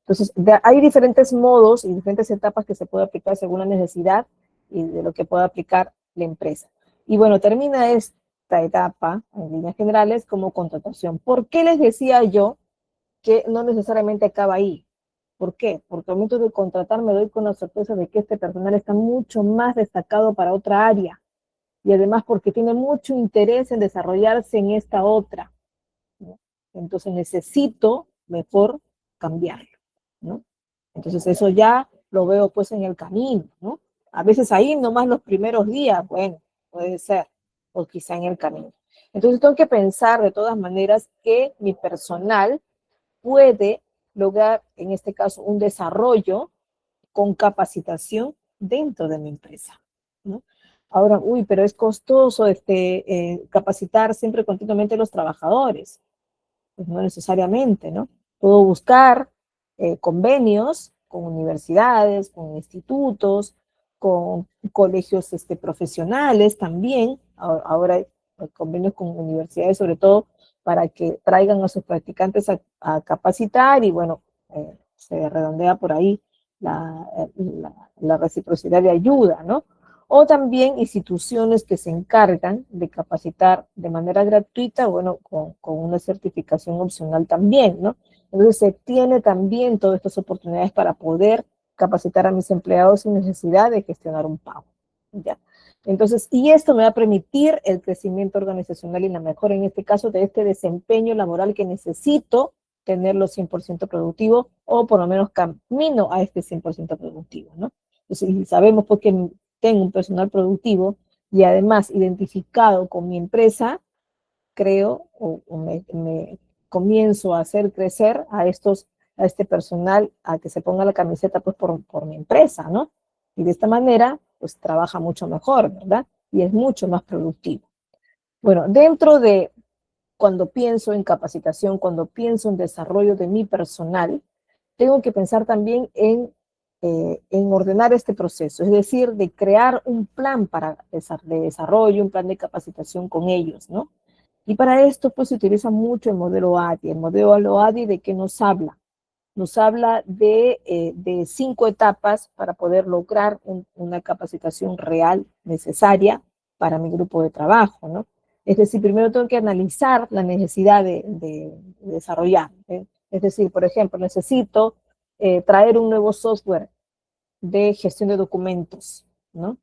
Entonces, hay diferentes modos y diferentes etapas que se puede aplicar según la necesidad y de lo que pueda aplicar la empresa. Y bueno, termina esta etapa, en líneas generales, como contratación. ¿Por qué les decía yo que no necesariamente acaba ahí? ¿Por qué? Porque al momento de contratar me doy con la sorpresa de que este personal está mucho más destacado para otra área, y además porque tiene mucho interés en desarrollarse en esta otra, ¿no? Entonces necesito mejor cambiarlo, ¿no? Entonces eso ya lo veo pues en el camino, ¿no? A veces ahí nomás los primeros días, bueno, puede ser, o quizá en el camino. Entonces tengo que pensar de todas maneras que mi personal puede lograr, en este caso, un desarrollo con capacitación dentro de mi empresa, ¿no? Ahora, uy, pero es costoso capacitar siempre continuamente a los trabajadores. Pues no necesariamente, ¿no? Puedo buscar convenios con universidades, con institutos, con colegios profesionales también. Ahora hay convenios con universidades, sobre todo para que traigan a sus practicantes a capacitar y bueno, se redondea por ahí la reciprocidad de ayuda, ¿no? O también instituciones que se encargan de capacitar de manera gratuita, bueno, con una certificación opcional también, ¿no? Entonces se tiene también todas estas oportunidades para poder capacitar a mis empleados sin necesidad de gestionar un pago, ¿ya? Entonces, y esto me va a permitir el crecimiento organizacional y la mejora, en este caso, de este desempeño laboral que necesito tenerlo 100% productivo o por lo menos camino a este 100% productivo, ¿no? Entonces, y sabemos porque tengo un personal productivo y además identificado con mi empresa, creo o me comienzo a hacer crecer a este personal a que se ponga la camiseta pues por mi empresa, ¿no? Y de esta manera pues trabaja mucho mejor, ¿verdad? Y es mucho más productivo. Bueno, dentro de cuando pienso en capacitación, cuando pienso en desarrollo de mi personal, tengo que pensar también en ordenar este proceso, es decir, de crear un plan de desarrollo, un plan de capacitación con ellos, ¿no? Y para esto, pues, se utiliza mucho el modelo ADI. El modelo ADI, ¿de qué nos habla? Nos habla de 5 etapas para poder lograr una capacitación real necesaria para mi grupo de trabajo, ¿no? Es decir, primero tengo que analizar la necesidad de desarrollar. Es decir, por ejemplo, necesito traer un nuevo software de gestión de documentos, ¿no?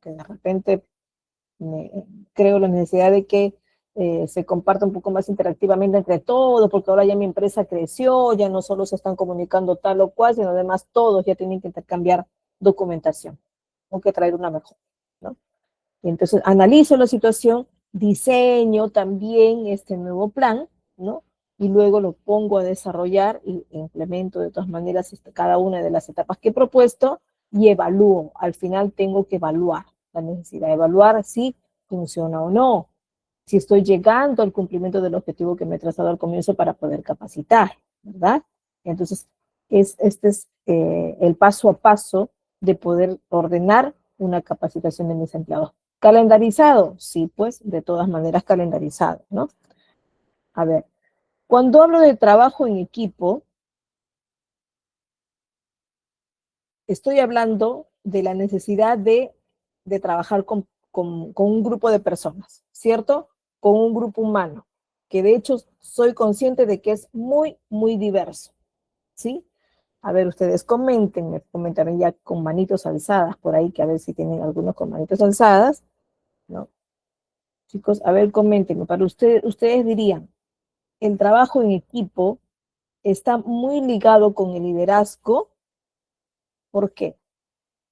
Que de repente me, creo la necesidad de que se comparta un poco más interactivamente entre todos, porque ahora ya mi empresa creció, ya no solo se están comunicando tal o cual, sino además todos ya tienen que intercambiar documentación. Tengo que traer una mejor, ¿no? Y entonces analizo la situación, diseño también este nuevo plan, ¿no? Y luego lo pongo a desarrollar y implemento de todas maneras cada una de las etapas que he propuesto y evalúo. Al final tengo que evaluar la necesidad, de evaluar si funciona o no, si estoy llegando al cumplimiento del objetivo que me he trazado al comienzo para poder capacitar, ¿verdad? Entonces, este es el paso a paso de poder ordenar una capacitación de mis empleados. ¿Calendarizado? Sí, pues de todas maneras calendarizado, ¿no? A ver, cuando hablo de trabajo en equipo, estoy hablando de la necesidad de trabajar con un grupo de personas, ¿cierto? Con un grupo humano, que de hecho soy consciente de que es muy, muy diverso, ¿sí? A ver, ustedes comenten, me comentaron ya con manitos alzadas por ahí, que a ver si tienen algunos con manitos alzadas, ¿no? Chicos, a ver, comenten, para ustedes dirían, el trabajo en equipo está muy ligado con el liderazgo. ¿Por qué?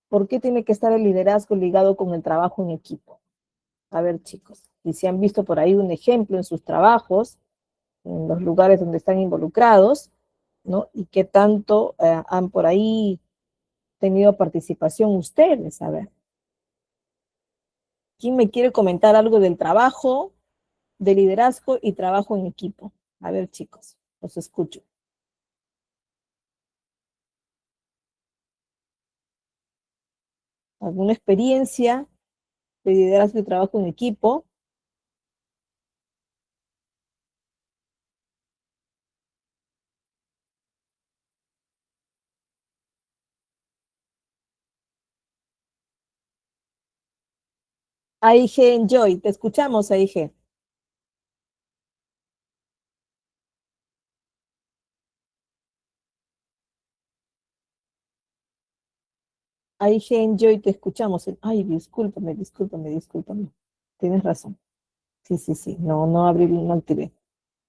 ¿Por qué tiene que estar el liderazgo ligado con el trabajo en equipo? A ver, chicos, y si han visto por ahí un ejemplo en sus trabajos, en los lugares donde están involucrados, ¿no? Y qué tanto han por ahí tenido participación ustedes. A ver, ¿quién me quiere comentar algo del trabajo, de liderazgo y trabajo en equipo? A ver, chicos, los escucho. ¿Alguna experiencia de liderazgo y trabajo en equipo? AIG Enjoy, te escuchamos, AIG. AIG Enjoy, te escuchamos. Ay, discúlpame. Tienes razón. Sí, sí, sí. No, no abrí, no activé.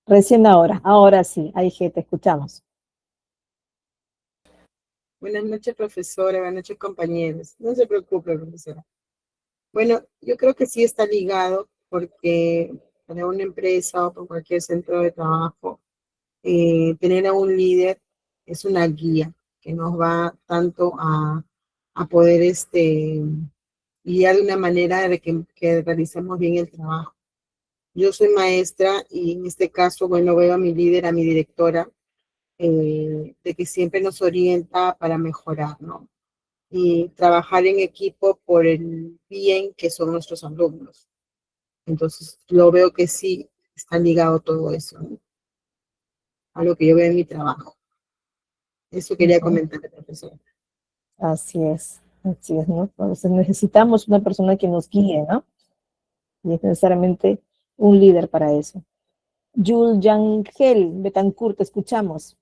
Recién ahora sí, AIG, te escuchamos. Buenas noches, profesora. Buenas noches, compañeros. No se preocupe, profesora. Bueno, yo creo que sí está ligado porque para una empresa o para cualquier centro de trabajo tener a un líder es una guía que nos va tanto a poder guiar de una manera de que realicemos bien el trabajo. Yo soy maestra y en este caso, bueno, veo a mi líder, a mi directora, de que siempre nos orienta para mejorar, ¿no? Y trabajar en equipo por el bien que son nuestros alumnos. Entonces, lo veo que sí está ligado todo eso, ¿no? Algo que yo veo en mi trabajo. Eso quería Ujú. comentar, profesor. Así es, ¿no? Entonces necesitamos una persona que nos guíe, ¿no? Y es necesariamente un líder para eso. Jules Yangel Betancourt, te escuchamos.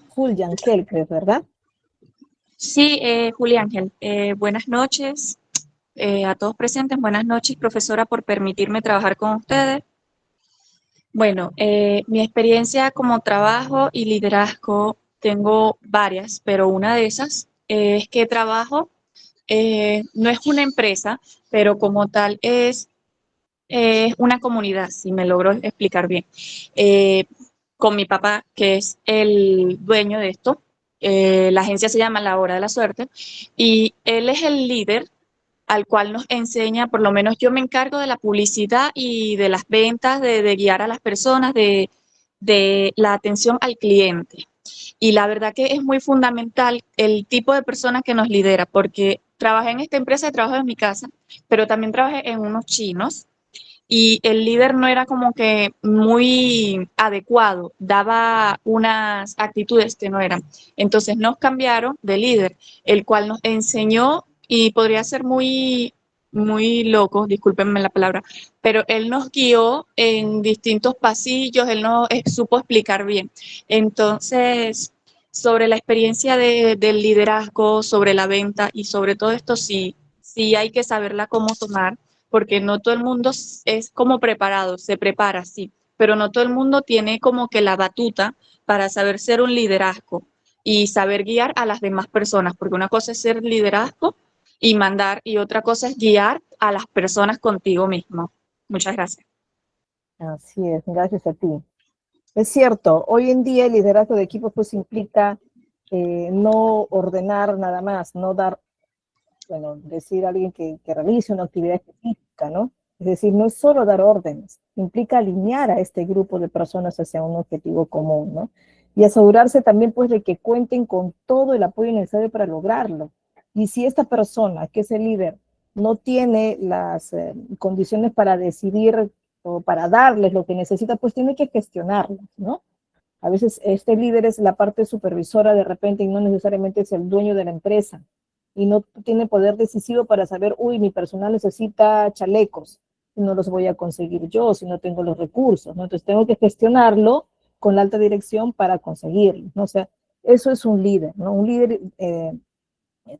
Jules Yangel, creo, ¿verdad? Sí, Julia Ángel, buenas noches a todos presentes. Buenas noches, profesora, por permitirme trabajar con ustedes. Bueno, mi experiencia como trabajo y liderazgo tengo varias, pero una de esas es que trabajo, no es una empresa, pero como tal es una comunidad, si me logro explicar bien. Eh, con mi papá, que es el dueño de esto. La agencia se llama La Hora de la Suerte y él es el líder al cual nos enseña, por lo menos yo me encargo de la publicidad y de las ventas, de guiar a las personas, de la atención al cliente. Y la verdad que es muy fundamental el tipo de persona que nos lidera, porque trabajé en esta empresa de trabajo en mi casa, pero también trabajé en unos chinos y el líder no era como que muy adecuado, daba unas actitudes que no eran. Entonces nos cambiaron de líder, el cual nos enseñó y podría ser muy loco, discúlpenme la palabra, pero él nos guió en distintos pasillos, él nos supo explicar bien. Entonces, sobre la experiencia del liderazgo, sobre la venta y sobre todo esto, sí hay que saberla cómo tomar porque no todo el mundo es como preparado, se prepara, sí, pero no todo el mundo tiene como que la batuta para saber ser un liderazgo y saber guiar a las demás personas, porque una cosa es ser liderazgo y mandar y otra cosa es guiar a las personas contigo mismo. Muchas gracias. Así es, gracias a ti. Es cierto, hoy en día el liderazgo de equipos pues implica no ordenar nada más, no dar, bueno, decir a alguien que realice una actividad específica, ¿no? Es decir, no es solo dar órdenes, implica alinear a este grupo de personas hacia un objetivo común, ¿no? Y asegurarse también pues de que cuenten con todo el apoyo necesario para lograrlo. Y si esta persona, que es el líder, no tiene las condiciones para decidir o para darles lo que necesita, pues tiene que gestionarlo, ¿no? A veces este líder es la parte supervisora de repente y no necesariamente es el dueño de la empresa y no tiene poder decisivo para saber, uy, mi personal necesita chalecos y no los voy a conseguir yo si no tengo los recursos, ¿no? Entonces tengo que gestionarlo con la alta dirección para conseguirlo, ¿no? O sea, eso es un líder, ¿no? Un líder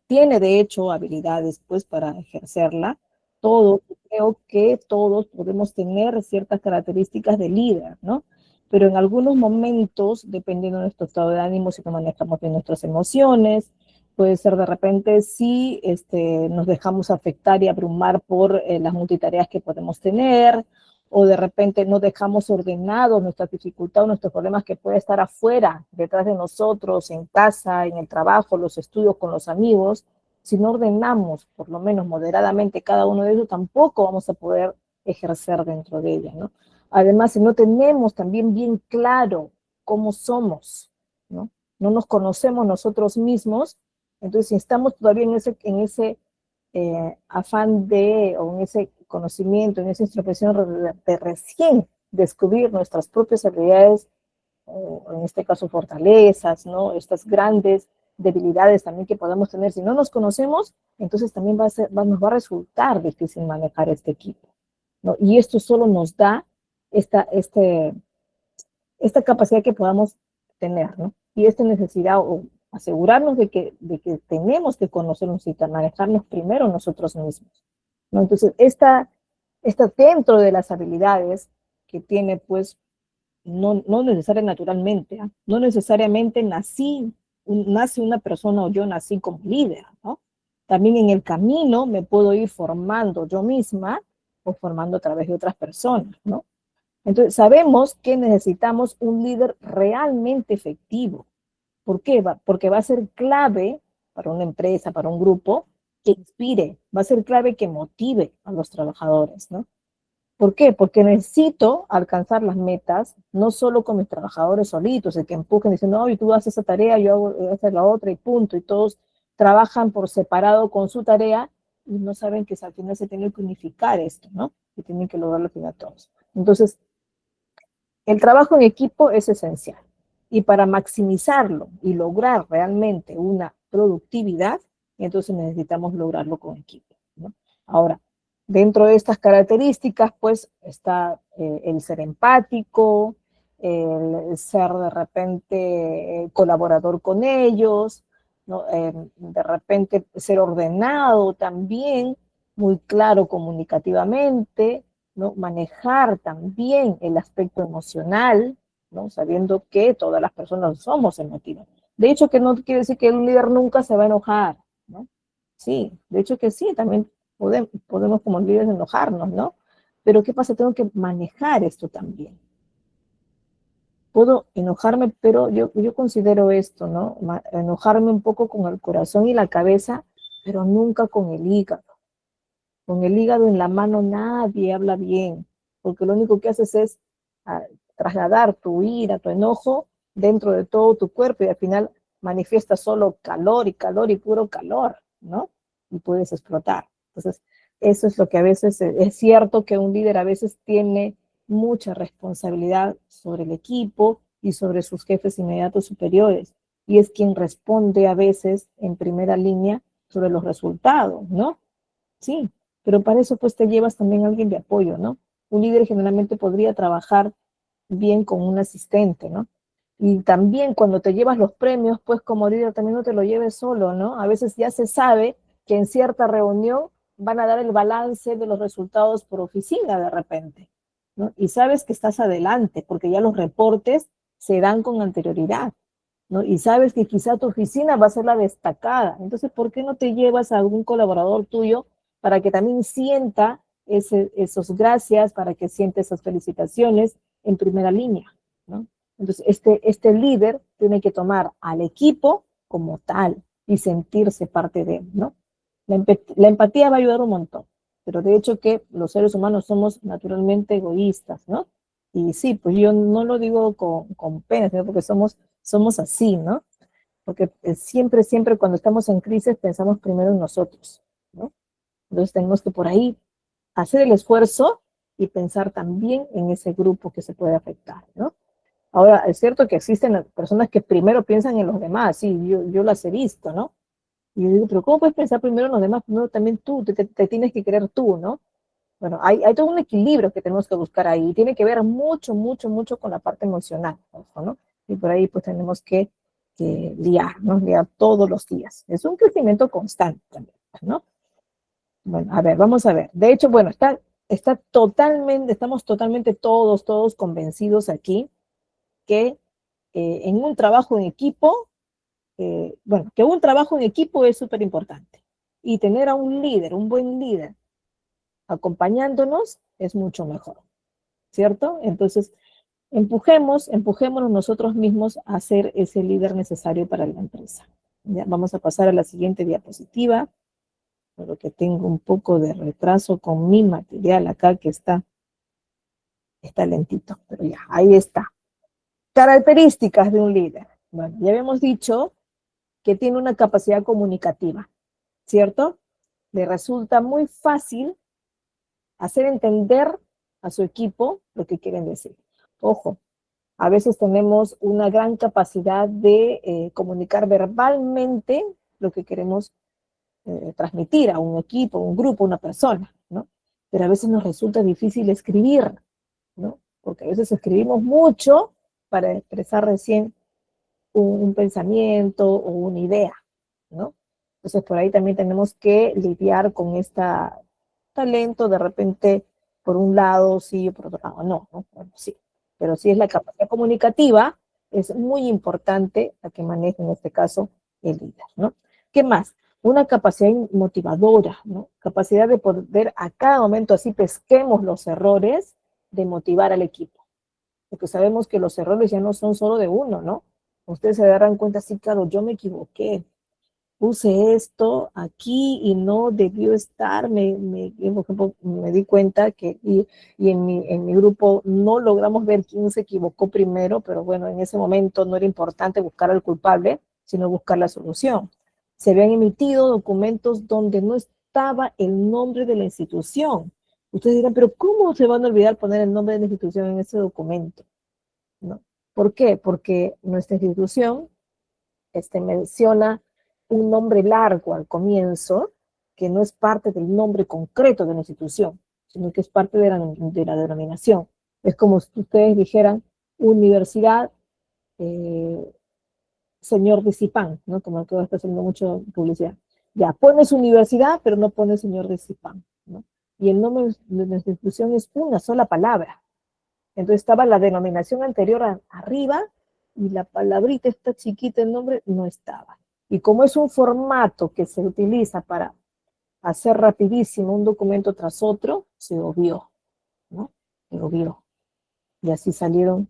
tiene de hecho habilidades pues para ejercerla. Todos, creo que todos podemos tener ciertas características de líder, ¿no? Pero en algunos momentos, dependiendo de nuestro estado de ánimo, si no manejamos bien nuestras emociones, puede ser de repente si nos dejamos afectar y abrumar por las multitareas que podemos tener, o de repente no dejamos ordenados nuestras dificultades, nuestros problemas que puede estar afuera, detrás de nosotros, en casa, en el trabajo, los estudios, con los amigos. Si no ordenamos, por lo menos moderadamente, cada uno de ellos, tampoco vamos a poder ejercer dentro de ella, ¿no? Además, si no tenemos también bien claro cómo somos, ¿no? No nos conocemos nosotros mismos, entonces si estamos todavía en ese afán de, o en ese conocimiento, en esa introspección de recién descubrir nuestras propias habilidades, o en este caso fortalezas, ¿no? Estas grandes debilidades también que podamos tener. Si no nos conocemos, entonces también nos va a resultar difícil manejar este equipo, ¿no? Y esto solo nos da esta, este, esta capacidad que podamos tener, ¿no? Y esta necesidad o asegurarnos de que tenemos que conocernos y manejarnos primero nosotros mismos, ¿no? Entonces, esta dentro de las habilidades que tiene, pues, no necesariamente naturalmente, ¿eh? No necesariamente nace una persona o yo nací como líder, ¿no? También en el camino me puedo ir formando yo misma o formando a través de otras personas, ¿no? Entonces, sabemos que necesitamos un líder realmente efectivo. ¿Por qué? Porque va a ser clave para una empresa, para un grupo, que inspire, va a ser clave que motive a los trabajadores, ¿no? ¿Por qué? Porque necesito alcanzar las metas, no solo con mis trabajadores solitos, el que empujen diciendo, oye, tú haces esa tarea, yo voy a hacer la otra y punto, y todos trabajan por separado con su tarea y no saben que al final se tiene que unificar esto, ¿no? Y tienen que lograrlo al final todos. Entonces, el trabajo en equipo es esencial. Y para maximizarlo y lograr realmente una productividad, entonces necesitamos lograrlo con equipo, ¿no? Ahora, dentro de estas características, pues está el ser empático, el ser de repente colaborador con ellos, ¿no? De repente ser ordenado también, muy claro comunicativamente, ¿no? Manejar también el aspecto emocional, ¿no? Sabiendo que todas las personas somos emotivas. De hecho, que no quiere decir que un líder nunca se va a enojar, ¿no? Sí, de hecho que sí, también podemos como líderes enojarnos, ¿no? Pero ¿qué pasa? Tengo que manejar esto también. Puedo enojarme, pero yo considero esto, ¿no? Enojarme un poco con el corazón y la cabeza, pero nunca con el hígado. Con el hígado en la mano nadie habla bien, porque lo único que haces es ah, trasladar tu ira, tu enojo dentro de todo tu cuerpo y al final manifiestas solo calor y puro calor, ¿no? Y puedes explotar. Entonces, eso es lo que a veces es cierto que un líder a veces tiene mucha responsabilidad sobre el equipo y sobre sus jefes inmediatos superiores. Y es quien responde a veces en primera línea sobre los resultados, ¿no? Sí, pero para eso pues te llevas también a alguien de apoyo, ¿no? Un líder generalmente podría trabajar bien con un asistente, ¿no? Y también cuando te llevas los premios, pues como líder también no te lo lleves solo, ¿no? A veces ya se sabe que en cierta reunión van a dar el balance de los resultados por oficina de repente, ¿no? Y sabes que estás adelante porque ya los reportes se dan con anterioridad, ¿no? Y sabes que quizá tu oficina va a ser la destacada. Entonces, ¿por qué no te llevas a algún colaborador tuyo para que también sienta esos gracias, para que siente esas felicitaciones en primera línea, ¿no? Entonces, este líder tiene que tomar al equipo como tal y sentirse parte de él, ¿no? La empatía va a ayudar un montón, pero de hecho que los seres humanos somos naturalmente egoístas, ¿no? Y sí, pues yo no lo digo con pena, sino porque somos así, ¿no? Porque siempre cuando estamos en crisis pensamos primero en nosotros, ¿no? Entonces tenemos que por ahí hacer el esfuerzo y pensar también en ese grupo que se puede afectar, ¿no? Ahora, es cierto que existen personas que primero piensan en los demás, sí, yo las he visto, ¿no? Y yo digo, pero ¿cómo puedes pensar primero en los demás? Primero también tú, te tienes que querer tú, ¿no? Bueno, hay todo un equilibrio que tenemos que buscar ahí, y tiene que ver mucho con la parte emocional, ¿no? Y por ahí pues tenemos que liar, ¿no? Liar todos los días. Es un crecimiento constante también, ¿no? Bueno, a ver, vamos a ver. De hecho, bueno, estamos totalmente todos convencidos aquí que en un trabajo en equipo, bueno, que un trabajo en equipo es súper importante. Y tener a un líder, un buen líder, acompañándonos es mucho mejor, ¿cierto? Entonces, empujémonos nosotros mismos a ser ese líder necesario para la empresa. Ya, vamos a pasar a la siguiente diapositiva, pero que tengo un poco de retraso con mi material acá que está lentito, pero ya, ahí está. Características de un líder. Bueno, ya habíamos dicho que tiene una capacidad comunicativa, ¿cierto? Le resulta muy fácil hacer entender a su equipo lo que quieren decir. Ojo, a veces tenemos una gran capacidad de comunicar verbalmente lo que queremos transmitir a un equipo, un grupo, una persona, ¿no? Pero a veces nos resulta difícil escribir, ¿no? Porque a veces escribimos mucho para expresar recién un pensamiento o una idea, ¿no? Entonces por ahí también tenemos que lidiar con este talento, de repente, por un lado sí, por otro lado no, ¿no? Bueno, sí, pero sí es la capacidad comunicativa, es muy importante la que maneje en este caso el líder, ¿no? ¿Qué más? Una capacidad motivadora, ¿no? Capacidad de poder a cada momento así pesquemos los errores de motivar al equipo. Porque sabemos que los errores ya no son solo de uno, ¿no? Ustedes se darán cuenta, sí, claro, yo me equivoqué, puse esto aquí y no debió estar, por ejemplo, me di cuenta que, y en mi grupo no logramos ver quién se equivocó primero, pero bueno, en ese momento no era importante buscar al culpable, sino buscar la solución. Se habían emitido documentos donde no estaba el nombre de la institución. Ustedes dirán, pero ¿cómo se van a olvidar poner el nombre de la institución en ese documento? ¿No? ¿Por qué? Porque nuestra institución menciona un nombre largo al comienzo, que no es parte del nombre concreto de la institución, sino que es parte de la denominación. Es como si ustedes dijeran Universidad Señor de Zipán, ¿no? Como que está haciendo mucho publicidad. Ya, pones universidad, pero no pones Señor de Zipán, ¿no? Y el nombre de la institución es una sola palabra. Entonces estaba la denominación anterior arriba y la palabrita esta chiquita, el nombre, no estaba. Y como es un formato que se utiliza para hacer rapidísimo un documento tras otro, se obvió, ¿no? Se obvió. Y así salieron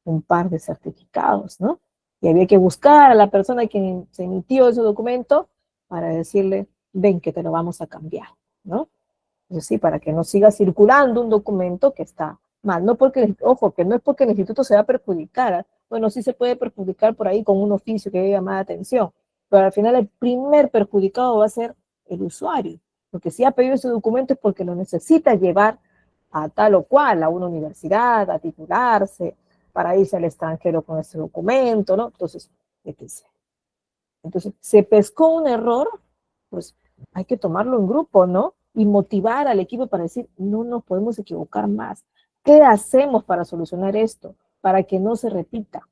un par de certificados, ¿no? Y había que buscar a la persona que se emitió ese documento para decirle, ven que te lo vamos a cambiar, ¿no? Eso sí, para que no siga circulando un documento que está mal. No porque, ojo, que no es porque el instituto se va a perjudicar. Bueno, sí se puede perjudicar por ahí con un oficio que llama la atención, pero al final el primer perjudicado va a ser el usuario, porque si ha pedido ese documento es porque lo necesita llevar a tal o cual, a una universidad, a titularse, para irse al extranjero con ese documento, ¿no? Entonces, etc. Entonces, se pescó un error, pues hay que tomarlo en grupo, ¿no? Y motivar al equipo para decir, no nos podemos equivocar más. ¿Qué hacemos para solucionar esto? Para que no se repita.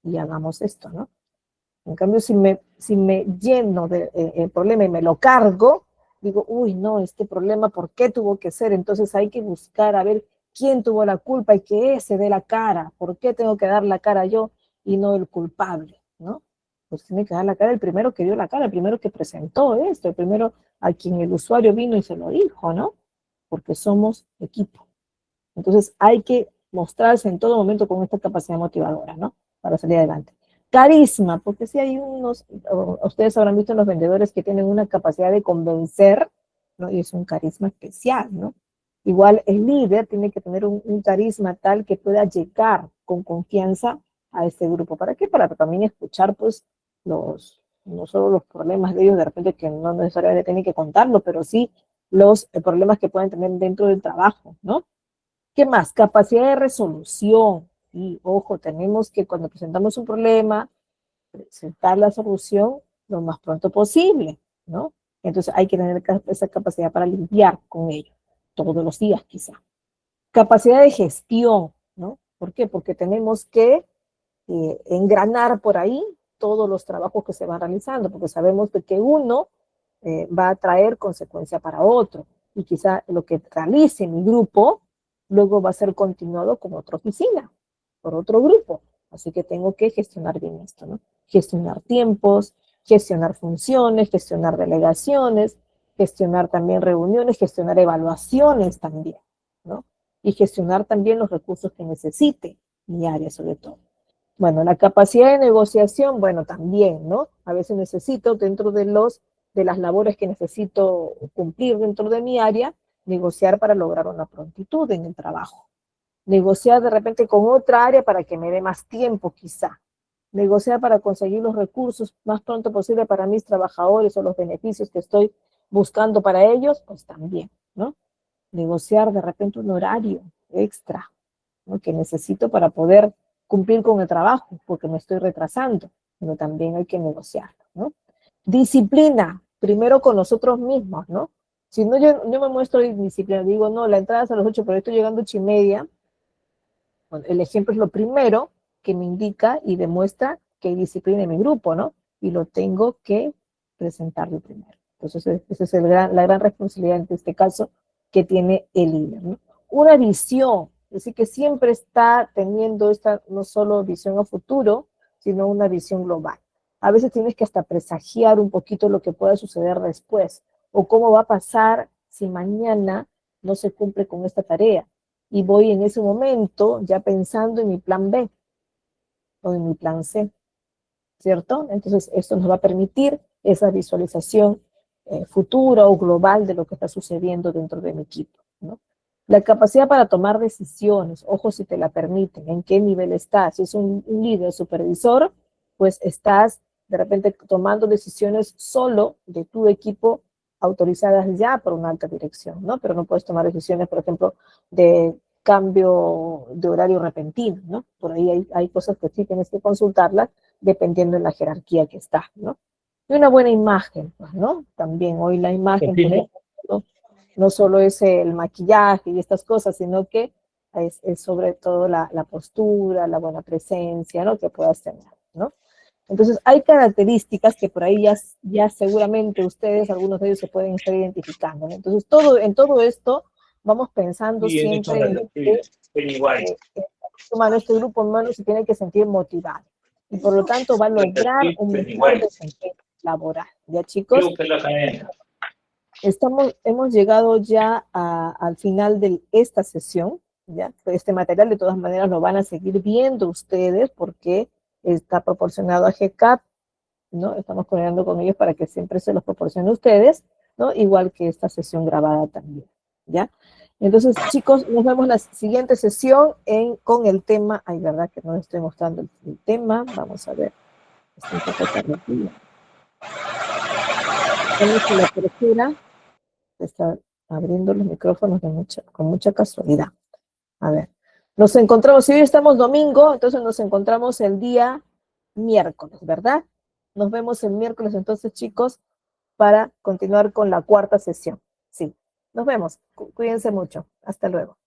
Y hagamos esto, ¿no? En cambio, si me lleno del problema y me lo cargo, digo, uy, no, este problema, ¿por qué tuvo que ser? Entonces hay que buscar a ver quién tuvo la culpa y que ese dé la cara. ¿Por qué tengo que dar la cara yo y no el culpable, ¿no? Pues tiene que dar la cara el primero que dio la cara, el primero que presentó esto, el primero a quien el usuario vino y se lo dijo, ¿no? Porque somos equipo. Entonces hay que mostrarse en todo momento con esta capacidad motivadora, ¿no? Para salir adelante. Carisma, porque si hay unos, ustedes habrán visto en los vendedores que tienen una capacidad de convencer, ¿no? Y es un carisma especial, ¿no? Igual el líder tiene que tener un carisma tal que pueda llegar con confianza a este grupo. ¿Para qué? Para también escuchar, pues, no solo los problemas de ellos, de repente que no necesariamente tienen que contarlo, pero sí los problemas que pueden tener dentro del trabajo, ¿no? ¿Qué más? Capacidad de resolución. Y ojo, tenemos que cuando presentamos un problema, presentar la solución lo más pronto posible, ¿no? Entonces hay que tener esa capacidad para lidiar con ello, todos los días quizá. Capacidad de gestión, ¿no? ¿Por qué? Porque tenemos que engranar por ahí todos los trabajos que se van realizando, porque sabemos de que uno va a traer consecuencia para otro, y quizá lo que realice mi grupo luego va a ser continuado con otra oficina, por otro grupo. Así que tengo que gestionar bien esto, ¿no? Gestionar tiempos, gestionar funciones, gestionar delegaciones, gestionar también reuniones, gestionar evaluaciones también, ¿no? Y gestionar también los recursos que necesite mi área sobre todo. Bueno, la capacidad de negociación, bueno, también, ¿no? A veces necesito, dentro de las labores que necesito cumplir dentro de mi área, negociar para lograr una prontitud en el trabajo. Negociar de repente con otra área para que me dé más tiempo, quizá. Negociar para conseguir los recursos más pronto posible para mis trabajadores o los beneficios que estoy buscando para ellos, pues también, ¿no? Negociar de repente un horario extra, ¿no? Que necesito para poder cumplir con el trabajo, porque me estoy retrasando, pero también hay que negociarlo, ¿no? Disciplina, primero con nosotros mismos, ¿no? Si no, yo me muestro disciplina, digo, no, la entrada es a las 8, pero estoy llegando a 8:30, bueno, el ejemplo es lo primero que me indica y demuestra que hay disciplina en mi grupo, ¿no? Y lo tengo que presentarlo primero. Entonces, esa es la gran responsabilidad en este caso que tiene el líder, ¿no? Una visión, es decir, que siempre está teniendo esta no solo visión a futuro, sino una visión global. A veces tienes que hasta presagiar un poquito lo que pueda suceder después, o cómo va a pasar si mañana no se cumple con esta tarea. y voy en ese momento ya pensando en mi plan B o en mi plan C, ¿cierto? Entonces, esto nos va a permitir esa visualización futura o global de lo que está sucediendo dentro de mi equipo, ¿no? La capacidad para tomar decisiones, ojo si te la permiten, en qué nivel estás. Si es un líder supervisor, pues estás de repente tomando decisiones solo de tu equipo autorizadas ya por una alta dirección, ¿no? Pero no puedes tomar decisiones, por ejemplo, de cambio de horario repentino, ¿no? Por ahí hay cosas que sí tienes que consultarlas dependiendo de la jerarquía que está, ¿no? Y una buena imagen, pues, ¿no? También hoy la imagen, por ejemplo, no solo es el maquillaje y estas cosas, sino que es sobre todo la postura, la buena presencia, ¿no? Que puedas tener, ¿no? Entonces, hay características que por ahí ya seguramente ustedes, algunos de ellos se pueden estar identificando, ¿no? Entonces, en todo esto vamos pensando siempre en que este grupo humano se tiene que sentir motivado y por lo tanto va a lograr un mejor desempeño laboral. ¿Ya, chicos? Hemos llegado ya al final de esta sesión, ¿ya? Este material de todas maneras lo van a seguir viendo ustedes porque está proporcionado a GCAP, ¿no? Estamos coordinando con ellos para que siempre se los proporcione a ustedes, ¿no? Igual que esta sesión grabada también, ¿ya? Entonces, chicos, nos vemos la siguiente sesión con el tema, ay, verdad que no les estoy mostrando el tema, vamos a ver, está un poco tardío. La tercera, está abriendo los micrófonos con mucha casualidad. A ver, nos encontramos, si hoy estamos domingo, entonces nos encontramos el día miércoles, ¿verdad? Nos vemos el miércoles entonces, chicos, para continuar con la cuarta sesión. Sí, nos vemos. Cuídense mucho. Hasta luego.